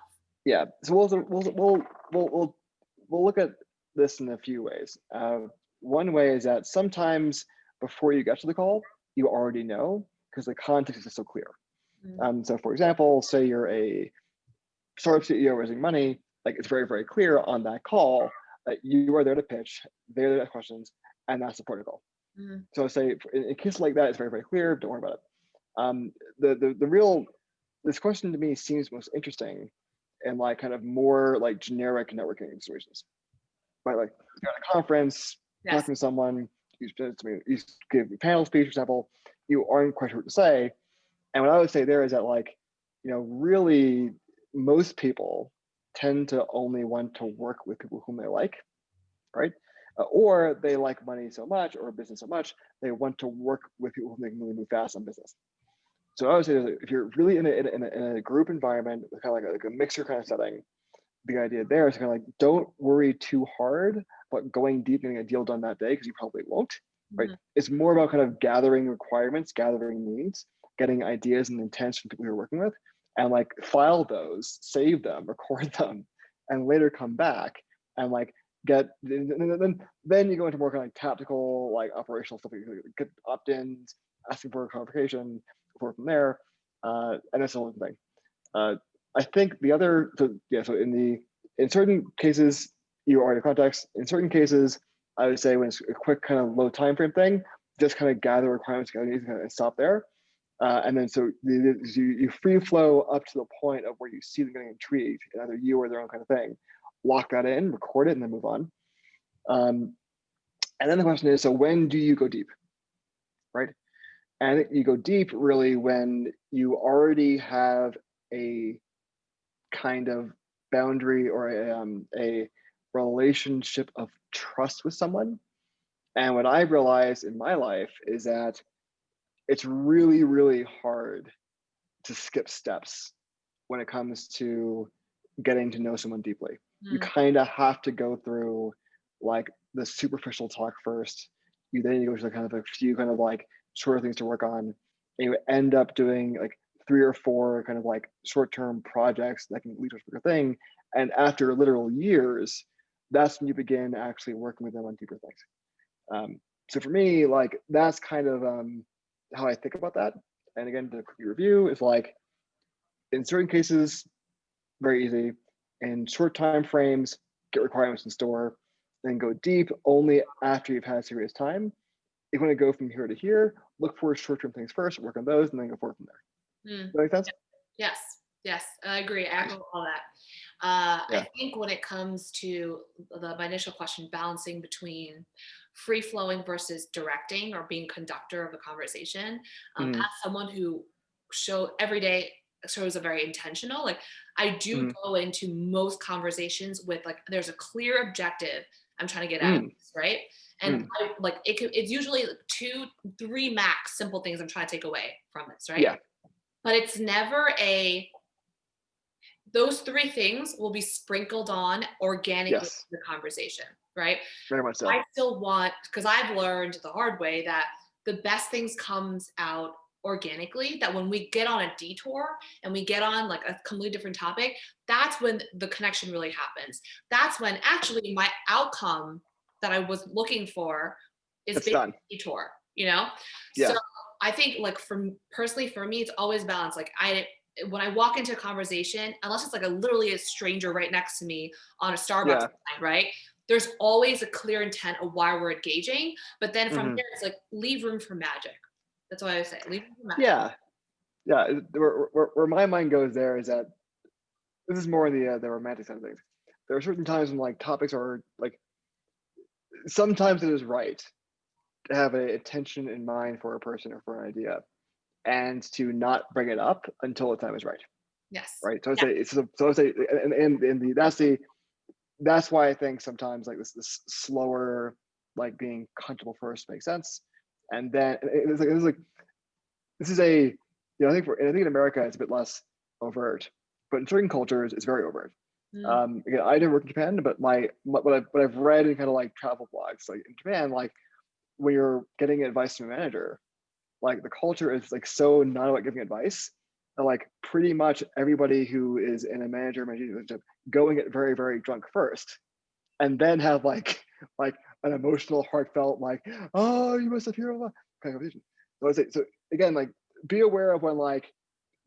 yeah. So we'll look at this in a few ways. One way is that sometimes before you get to the call, you already know because the context is so clear. Mm. So for example, say you're a startup CEO raising money, like it's very, very clear on that call that you are there to pitch, they're there to ask questions, and that's the protocol. Mm. So say in cases like that, it's very, very clear. Don't worry about it. The real this question to me seems most interesting in like kind of more like generic networking situations, right? Like you're at a conference, Yes. talking to someone, you give a panel speech, for example, you aren't quite sure what to say. And what I would say there is that like, really most people tend to only want to work with people whom they like, right? Or they like money so much or business so much, they want to work with people who they can really move fast on business. So I would say that if you're really in a group environment, kind of like a mixer kind of setting, the idea there is kind of like don't worry too hard about going deep, getting a deal done that day because you probably won't. Right? Mhm. It's more about kind of gathering requirements, gathering needs, getting ideas and intents from people you're working with, and like file those, save them, record them, and later come back and like get then you go into more kind of like tactical, like operational stuff. You get opt-ins, asking for a clarification, forward from there, and that's the whole thing. I think the other, so in certain cases, you already have context. In certain cases, I would say when it's a quick kind of low time frame thing, just kind of gather requirements, and stop there. And then so you free flow up to the point of where you see them getting intrigued, and either you or their own kind of thing. Lock that in, record it, and then move on. And then the question is, so when do you go deep, right? And you go deep really when you already have a kind of boundary or a relationship of trust with someone. And what I realized in my life is that it's really, really hard to skip steps when it comes to getting to know someone deeply. You Mm. kind of have to go through like the superficial talk first. You then go to kind of a few kind of like shorter things to work on. And you end up doing like 3 or 4 kind of like short-term projects that can lead to a bigger thing. And after literal years, that's when you begin actually working with them on deeper things. So for me, like that's kind of how I think about that. And again, the quick review is like in certain cases, very easy. In short time frames, get requirements in store, then go deep only after you've had serious time. If you want to go from here to here, look for short-term things first, work on those, and then go forward from there. Mm. Does that make sense? Yes, yes, I agree. I echo all that. Yeah. I think when it comes to my initial question, balancing between free flowing versus directing or being conductor of the conversation, Mm-hmm. as someone who every day shows a very intentional, like I do Mm-hmm. go into most conversations with like there's a clear objective I'm trying to get out of Mm-hmm. this, right? And I, like it's usually like 2, 3 max simple things I'm trying to take away from this, right? Yeah. But it's never those 3 things will be sprinkled on organically Yes. in the conversation, right? Very much so. I still want, because I've learned the hard way that the best things comes out organically, that when we get on a detour and we get on like a completely different topic, that's when the connection really happens. That's when actually my outcome that I was looking for is It's based on done. a detour, you know? So Yeah. I think like personally for me, it's always balanced. Like when I walk into a conversation, unless it's like literally a stranger right next to me on a Starbucks Yeah. line, right? There's always a clear intent of why we're engaging. But then from Mm-hmm. there, it's like leave room for magic. That's what I say. Leave room for magic. Yeah. Yeah. Where my mind goes there is that this is more the romantic side of things. There are certain times when like topics are like sometimes it is right to have a attention in mind for a person or for an idea and to not bring it up until the time is right. Yes. Right. So I Yeah. say so I say and that's why I think sometimes like this slower like being comfortable first makes sense. And then this is a I think in America it's a bit less overt, but in certain cultures it's very overt. Mm. Again, I didn't work in Japan, but what I've read in kind of like travel blogs, like in Japan, like when you're getting advice from a manager, like the culture is like so not about giving advice. like pretty much everybody who is in a manager relationship going get very, very drunk first, and then have like an emotional, heartfelt, like, oh, you must have heard kind of conversation. So I say, so again, like, be aware of when, like,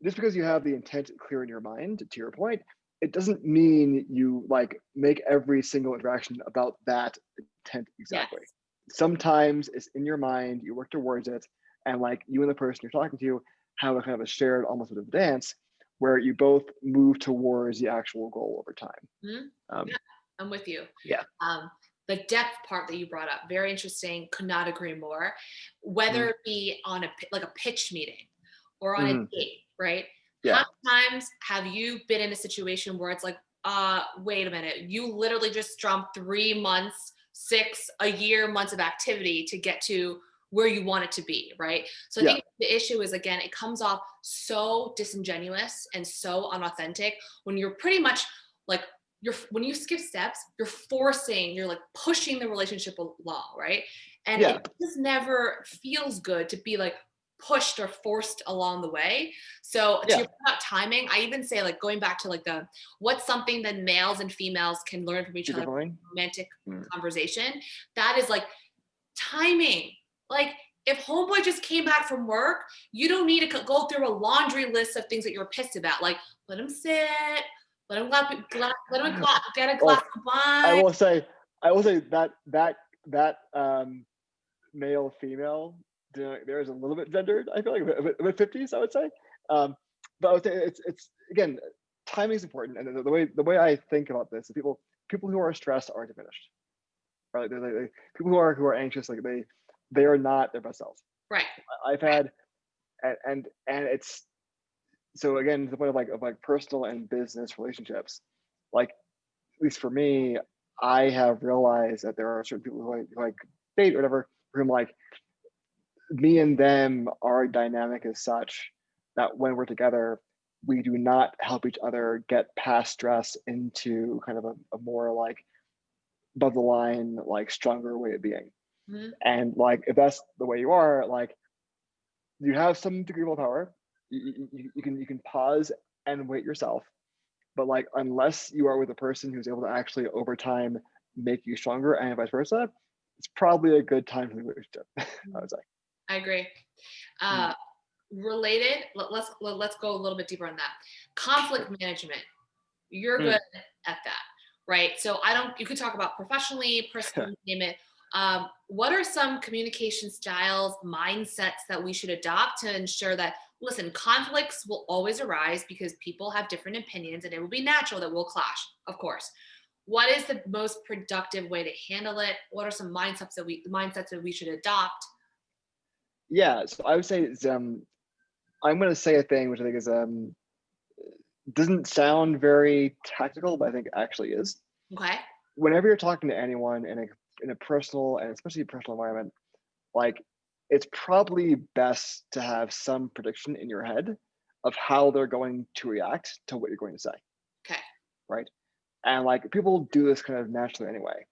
just because you have the intent clear in your mind, to your point, it doesn't mean you like make every single interaction about that intent Yes. exactly. Sometimes it's in your mind, you work towards it, and like you and the person you're talking to have a kind of a shared almost sort of dance where you both move towards the actual goal over time. Mhm. Um, Yeah, I'm with you. yeah. Um, the depth part that you brought up, very interesting. Could not agree more. Whether Mm, it be on like a pitch meeting or on a mm, date, right? How yeah. many times have you been in a situation where it's like, wait a minute, you literally just jumped 3 months, six, a year months of activity to get to where you want it to be, right? So I Yeah. think the issue is, again, it comes off so disingenuous and so unauthentic when you're pretty much like, when you skip steps, you're like pushing the relationship along, right? And Yeah. it just never feels good to be like pushed or forced along the way. So to Yeah. your point about timing, I even say, like, going back to like the what's something that males and females can learn from each Keep other it going. from romantic Mm. conversation. That is like timing. Like, if homeboy just came back from work, you don't need to go through a laundry list of things that you're pissed about. Like, let him sit, let him get a glass Well, of I wine. will say, I will say that male female there is a little bit gendered. I feel like a bit 50s, I would say. Um, but I would say it's again, timing is important, and the way I think about this is people who are stressed are diminished, right? Like, people who are anxious, like they are not their best selves. Right, I've right. had and it's so again the point of like personal and business relationships, like at least for me, I have realized that there are certain people who I date or whatever, for whom like me and them, our dynamic is such that when we're together, we do not help each other get past stress into kind of a more like above the line, like stronger way of being. Mhm. And like if that's the way you are, like you have some degree of willpower. You can pause and wait yourself. But like unless you are with a person who's able to actually over time make you stronger and vice versa, it's probably a good time for the relationship. I would say. I agree. Mm, Uh, Related, let's go a little bit deeper on that. Conflict sure. management. You're good Mm. at that, right? So I don't. You could talk about professionally, personally, name it. What are some communication styles, mindsets that we should adopt to ensure that, listen, conflicts will always arise because people have different opinions, and it will be natural that we'll clash, of course. What is the most productive way to handle it? What are some mindsets that we should adopt? Yeah, so I would say it's, I'm going to say a thing which I think is doesn't sound very tactical, but I think actually is. Okay. Whenever you're talking to anyone in a personal and especially a personal environment, like it's probably best to have some prediction in your head of how they're going to react to what you're going to say, Okay. right? And like people do this kind of naturally anyway.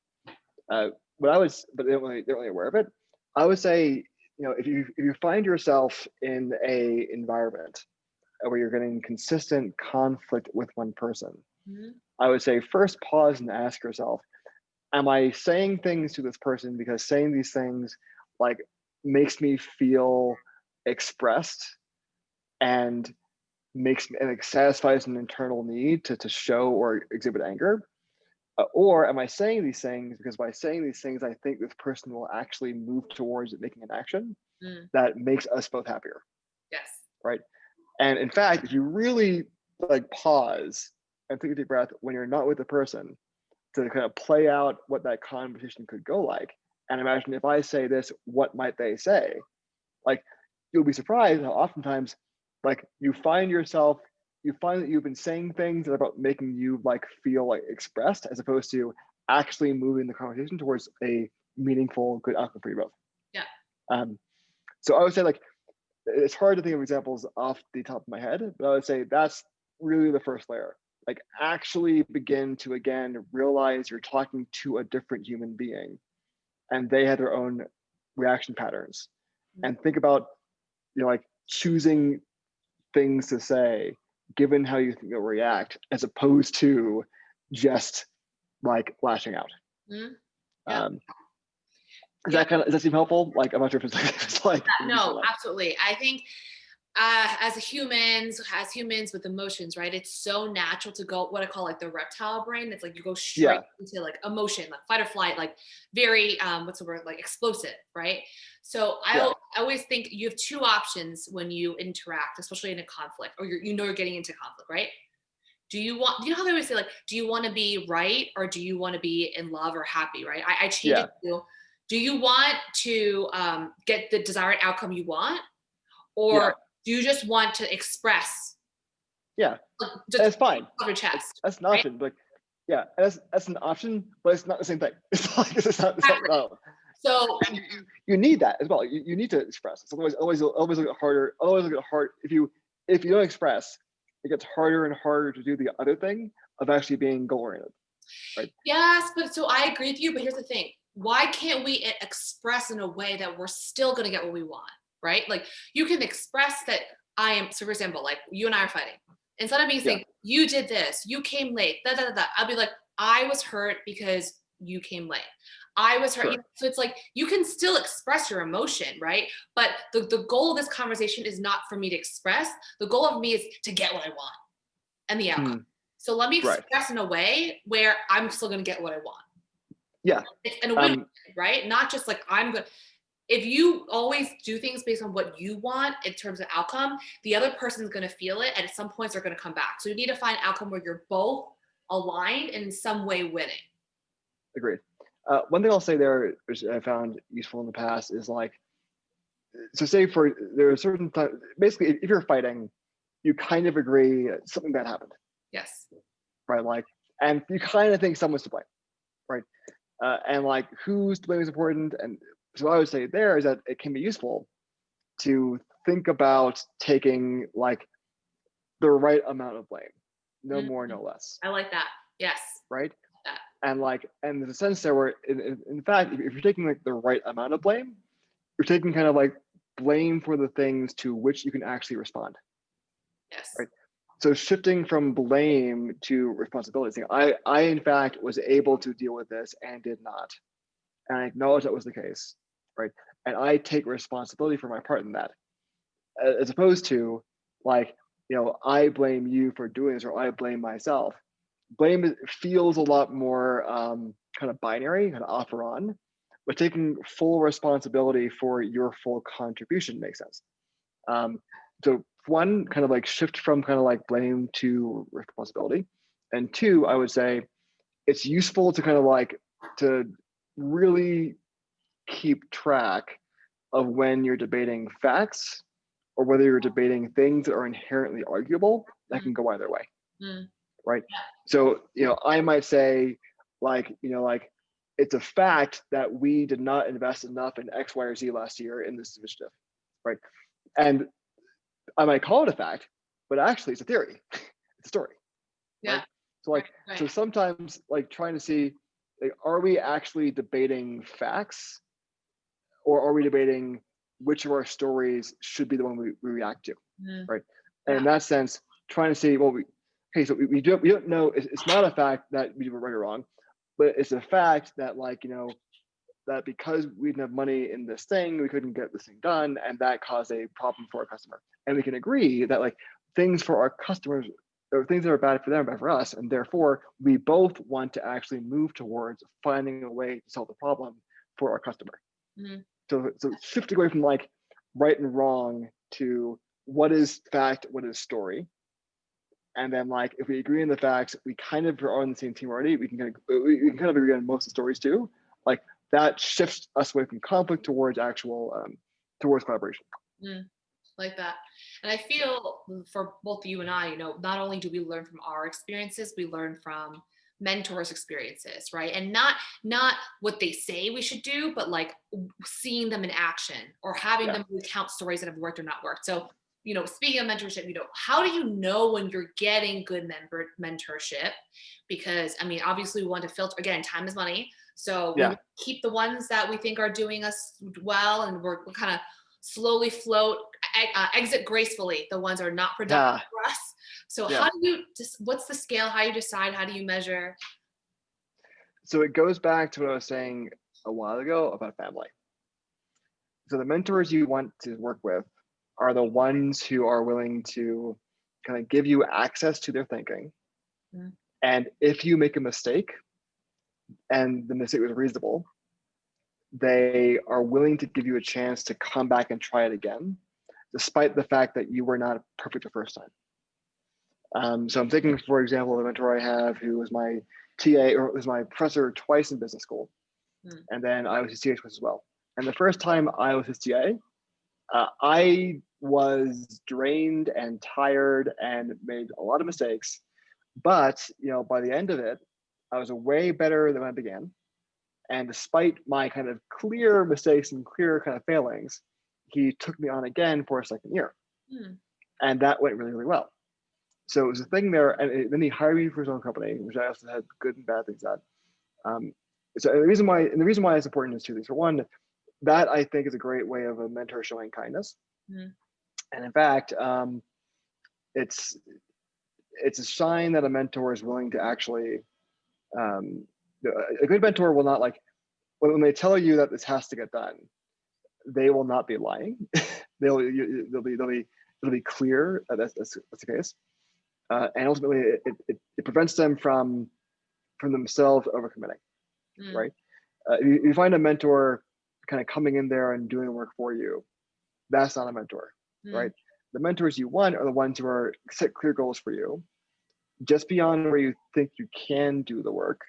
But I was, but they're really aware of it. I would say, if you find yourself in a environment where you're getting consistent conflict with one person, Mhm. I would say first pause and ask yourself, am I saying things to this person because saying these things like makes me feel expressed and makes me and it satisfies an internal need to show or exhibit anger? Or am I saying these things because by saying these things, I think this person will actually move towards making an action Mm, that makes us both happier, yes. right? And in fact, if you really like pause and take a deep breath when you're not with the person to kind of play out what that conversation could go like, and imagine if I say this, what might they say? Like you'll be surprised how oftentimes like you find that you've been saying things that are about making you like feel like expressed as opposed to actually moving the conversation towards a meaningful good outcome for you both. Yeah. um, so I would say like it's hard to think of examples off the top of my head, but I would say that's really the first layer. Like actually begin to again realize you're talking to a different human being and they have their own reaction patterns, Mm, and think about like choosing things to say given how you think they'll react, as opposed to just like lashing out. Mhm. Yeah. Um, Yeah. does that seem helpful? Like, I'm not sure if it's like, No, absolutely. I think as humans with emotions, right? It's so natural to go what I call like the reptile brain. It's like you go straight yeah, into like emotion, like fight or flight, like very what's the word? Like explosive, right? So yeah, I always think you have two options when you interact, especially in a conflict, or you're getting into conflict, right? Do you know how they always say like, do you want to be right or do you want to be in love or happy, right? I change yeah, it to, do you want to get the desired outcome you want, yeah, or do you just want to express, yeah. like, And just it's fine. off your Like, chest, that's an right? option. Like, yeah, and that's an option, but it's not the same thing. It's like it's not Exactly. no. So And you need that as well. You need to express. It's always look harder. Always look at hard. If you don't express, it gets harder and harder to do the other thing of actually being goal oriented, right? yes, but so I agree with you. But here's the thing: why can't we express in a way that we're still going to get what we want, right? Like you can express that I am. So, for example, like you and I are fighting. Instead of me Yeah, saying you did this, you came late, da da da da, I'll be like, I was hurt because you came late. I was hurt. sure, So it's like you can still express your emotion, right? But the goal of this conversation is not for me to express. The goal of me is to get what I want and the outcome. mm, So let me right, express in a way where I'm still going to get what I want. yeah, It's in a win, um, right? Not just like I'm good. If you always do things based on what you want in terms of outcome, the other person's going to feel it. And at some points, they're going to come back. So you need to find an outcome where you're both aligned and in some way winning. agreed. One thing I'll say there, which I found useful in the past, is like, so say for there are certain times, basically, if you're fighting, you kind of agree something bad happened, Yes. right? Like, and you kind of think someone's to blame, right? And like, who's to blame is important. And so what I would say there is that it can be useful to think about taking like the right amount of blame, no Mhm. more, no less, I like that. Yes. right? That. And like, and there's a sense there where, in fact, if you're taking like the right amount of blame, you're taking kind of like blame for the things to which you can actually respond, Yes. right? So shifting from blame to responsibility. I in fact was able to deal with this and did not, and I acknowledge that was the case, right? And I take responsibility for my part in that, as opposed to like, I blame you for doing this or I blame myself. Blame feels a lot more kind of binary, kind of off or on, but taking full responsibility for your full contribution makes sense. Um, so one, kind of like shift from kind of like blame to responsibility, and two, I would say it's useful to kind of like to really keep track of when you're debating facts or whether you're debating things that are inherently arguable that Mm, can go either way, mm, right? So, I might say, like it's a fact that we did not invest enough in X, Y, or Z last year in this initiative, right? And I might call it a fact, but actually it's a theory, it's a story, right? yeah. So Right. like, so Right. sometimes like trying to see, like, are we actually debating facts, or are we debating which of our stories should be the one we react to, Mm, right? And in yeah. that sense, trying to see, well, okay, so we don't know. It's not a fact that we were right or wrong, but it's a fact that like that because we didn't have money in this thing, we couldn't get this thing done, and that caused a problem for our customer. And we can agree that like things for our customers or things that are bad for them are bad for us, and therefore we both want to actually move towards finding a way to solve the problem for our customer. Mm, So shifting away from like right and wrong to what is fact, what is story, and then like if we agree on the facts, we kind of are on the same team already. We can kind of agree on most of the stories too. Like that shifts us away from conflict towards actual towards collaboration. mm. Like that. And I feel for both you and I, not only do we learn from our experiences, we learn from mentors' experiences, right? And not what they say we should do, but like seeing them in action or having Yeah, them recount stories that have worked or not worked. So, speaking of mentorship, how do you know when you're getting good mentorship? Because I mean, obviously we want to filter, again, time is money. So we yeah, want to keep the ones that we think are doing us well, and we're kind of slowly float exit gracefully, the ones that are not productive Yeah, for us. So yeah. how do you just, what's the scale? How you decide? How do you measure? So it goes back to what I was saying a while ago about family. So the mentors you want to work with are the ones who are willing to kind of give you access to their thinking. Mm, And if you make a mistake and the mistake was reasonable, they are willing to give you a chance to come back and try it again, despite the fact that you were not perfect the first time. So I'm thinking, for example, the mentor I have who was my TA or was my professor twice in business school. mm, And then I was his TA twice as well. And the first time I was his TA, I was drained and tired and made a lot of mistakes. But by the end of it, I was way better than when I began. And despite my kind of clear mistakes and clear kind of failings, he took me on again for a second year. mm, And that went really, really well. So it was a thing there. And then he hired me for his own company, which I also had good and bad things at. Um, so the reason why it's important is two things. For one, that I think is a great way of a mentor showing kindness. mm, And in fact, it's it's a sign that a mentor is willing to actually um, a good mentor will not like when they tell you that this has to get done, they will not be lying. They'll be clear that that's the case, and ultimately it prevents them from themselves overcommitting. mm, Right? You find a mentor kind of coming in there and doing the work for you. That's not a mentor, right? mm. The mentors you want are the ones who are set clear goals for you, just beyond where you think you can do the work,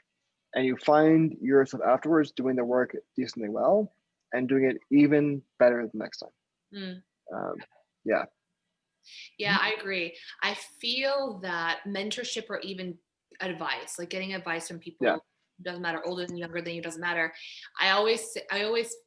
and you find yourself afterwards doing the work decently well and doing it even better the next time. Mm. Um, yeah. Yeah, I agree. I feel that mentorship or even advice, like getting advice from Yeah. people, doesn't matter older than younger than you, doesn't matter. I always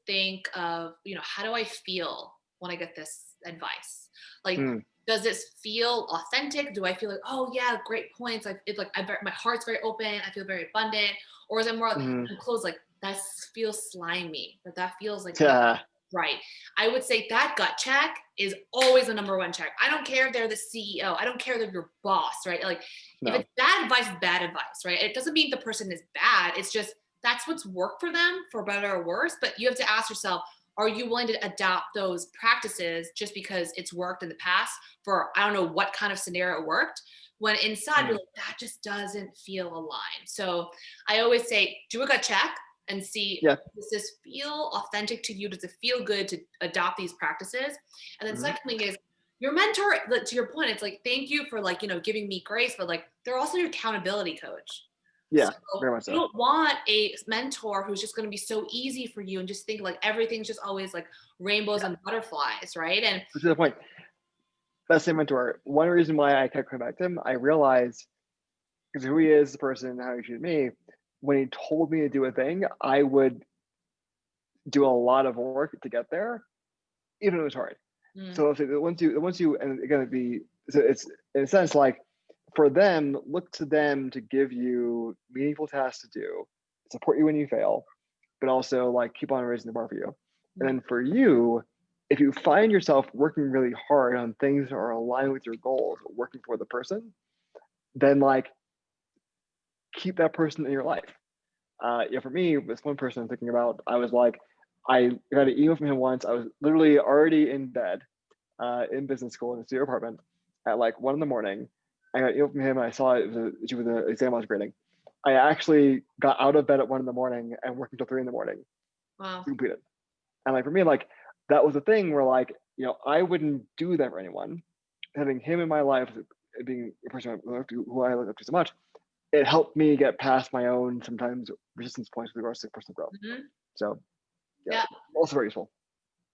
think of, how do I feel when I get this advice? Like, Mm, does this feel authentic? Do I feel like, oh yeah, great points? My heart's very open. I feel very abundant. Or is it more like mm, I'm closed? Like that feels slimy, but that feels like yeah. right. I would say that gut check is always the number one check. I don't care if they're the CEO. I don't care if they're your boss, right? Like if No. it's bad advice, it's bad advice, right? It doesn't mean the person is bad. It's just that's what's worked for them for better or worse. But you have to ask yourself, are you willing to adopt those practices just because it's worked in the past for I don't know what kind of scenario it worked? When inside you're Mm, like, that just doesn't feel aligned. So I always say, do a gut check and see, yeah. does this feel authentic to you? Does it feel good to adopt these practices? And then Mm, second thing is your mentor, to your point, it's like, thank you for like, giving me grace, but like they're also your accountability coach. So yeah. Very much you so. don't want a mentor who's just going to be so easy for you and just think like everything's just always like rainbows Yeah. and butterflies, right? And To the point. That same mentor. One reason why I kept coming back to him, I realized because who he is, the person, and how he treated me. When he told me to do a thing, I would do a lot of work to get there, even if it was hard. mm, So if it, once you, and again, so it's in a sense like for them, look to them to give you meaningful tasks to do, support you when you fail, but also like keep on raising the bar for you. And mm, then for you, if you find yourself working really hard on things that are aligned with your goals, working for the person, then like keep that person in your life. For me, this one person I'm thinking about, I was like, I got an email from him once. I was literally already in bed in business school in a studio apartment at like 1 in the morning. I got an email from him and I saw it was an exam I was grading. I actually got out of bed at 1 in the morning and worked until 3 in the morning wow. to complete it. And like for me, like that was a thing where like, I wouldn't do that for anyone. Having him in my life, being a person who I look up to so much, it helped me get past my own sometimes resistance points with regards to personal growth. Mhm. So yeah, Yeah. also very useful.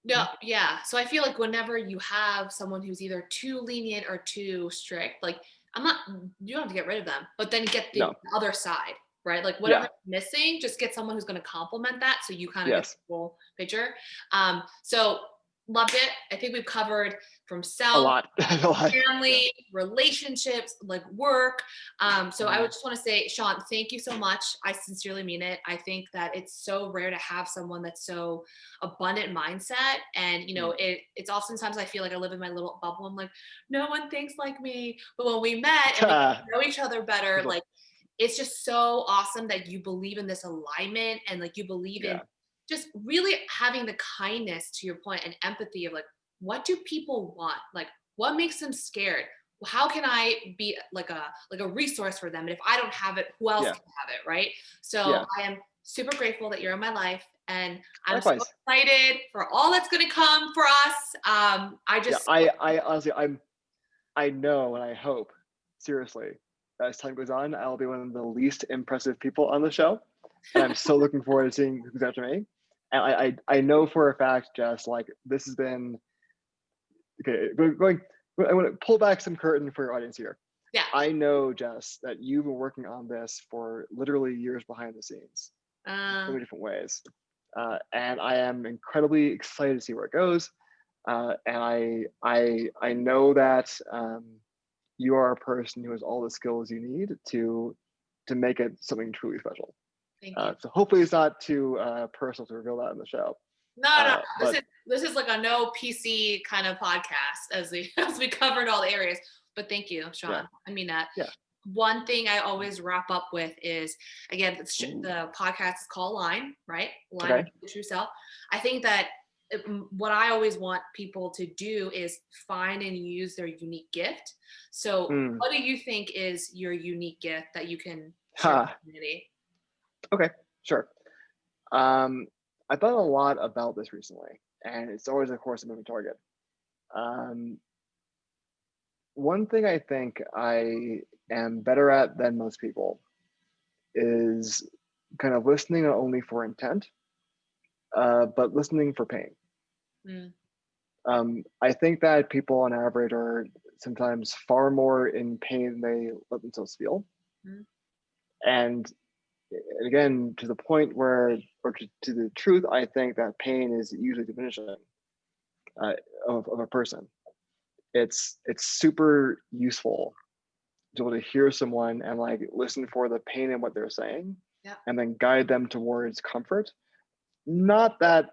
Yeah, yeah. So I feel like whenever you have someone who's either too lenient or too strict, like I'm not, you don't have to get rid of them, but then get the No. other side, right? Like whatever's Yeah. missing, just get someone who's going to complement that so you kind of get Yes. the full picture. So loved it. I think we've covered from A self, lot. A lot. Yeah. family, relationships, like work. So I would Mhm. just want to say, Sean, thank you so much. I sincerely mean it. I think that it's so rare to have someone that's so abundant mindset. And Mm. it's oftentimes I feel like I live in my little bubble. I'm like, no one thinks like me. But when we met and we know each other better, Little- like it's just so awesome that you believe in this alignment and like you believe in yeah. just really having the kindness to your point and empathy of like, what do people want? Like, what makes them scared? How can I be like a resource for them? And if I don't have it, who else Yeah. can have it, right? So Yeah. I am super grateful that you're in my life, and I'm so Likewise. excited for all that's going to come for us. I Yeah. just I honestly, I know and I hope, seriously, as time goes on, I'll be one of the least impressive people on the show. And I'm so looking forward to seeing who's after me. And I know for a fact, Jess, like this has been okay. I want to pull back some curtain for your audience here. yeah. I know, Jess, that you've been working on this for literally years behind the scenes, so Uh, many different ways. And I am incredibly excited to see where it goes. And I know that you are a person who has all the skills you need to make it something truly special. Thank you. So hopefully it's not too personal to reveal that in the show. No. This But is this is like a no PC kind of podcast as we as we covered all the areas. But thank you, yeah, Sean. I mean that. yeah. One thing I always wrap up with is again Ooh, the podcast is called Line, right? Line with okay. your true self. I think that what I always want people to do is find and use their unique gift. So, Mm, what do you think is your unique gift that you can share with ha. the community? Okay. Sure. Um, I thought a lot about this recently, and it's always, of course, a moving target. Um, one thing I think I am better at than most people is kind of listening not only for intent, but listening for pain. Mm, I think that people on average are sometimes far more in pain than they let themselves feel. mm, And again, to the point where, or to the truth, I think that pain is usually diminishing uh, of a person. It's super useful to be able to hear someone and like listen for the pain in what they're saying, yeah. and then guide them towards comfort. Not that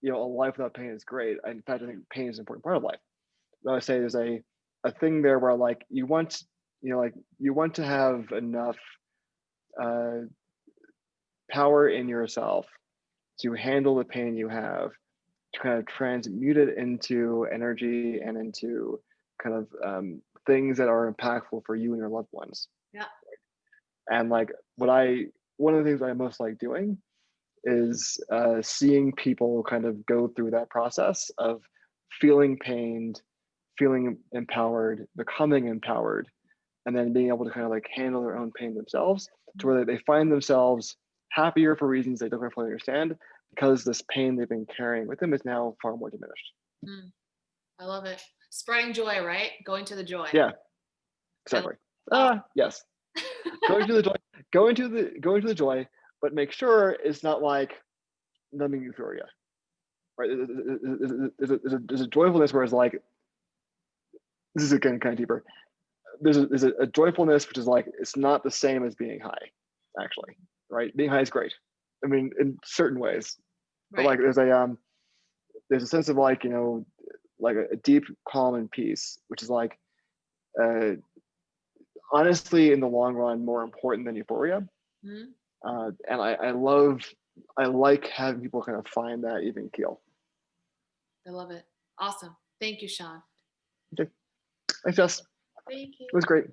a life without pain is great. In fact, I think pain is an important part of life. I would say there's a thing there where like you want to have enough uh, power in yourself to handle the pain you have, to kind of transmute it into energy and into kind of things that are impactful for you and your loved ones. Yeah. And like one of the things I most like doing is seeing people kind of go through that process of feeling pained, feeling empowered, becoming empowered, and then being able to kind of like handle their own pain themselves to where they find themselves happier for reasons they don't fully understand because this pain they've been carrying with them is now far more diminished. Mm, I love it. Spreading joy, right? Going to the joy. Yeah, I love exactly. awesome. Yes. Going to the joy, going to the joy, but make sure it's not like numbing euphoria. Right? There's a joyfulness where it's like, this is again kind of deeper. There's a joyfulness which is like it's not the same as being high, actually. Right? Being high is great. I mean, in certain ways, but Right. like there's a sense of like like a deep calm and peace, which is like uh, honestly in the long run more important than euphoria. Mhm. And I like having people kind of find that even keel. I love it. Awesome. Thank you, Sean. Okay. Thanks, Jess. Thank It was you. great.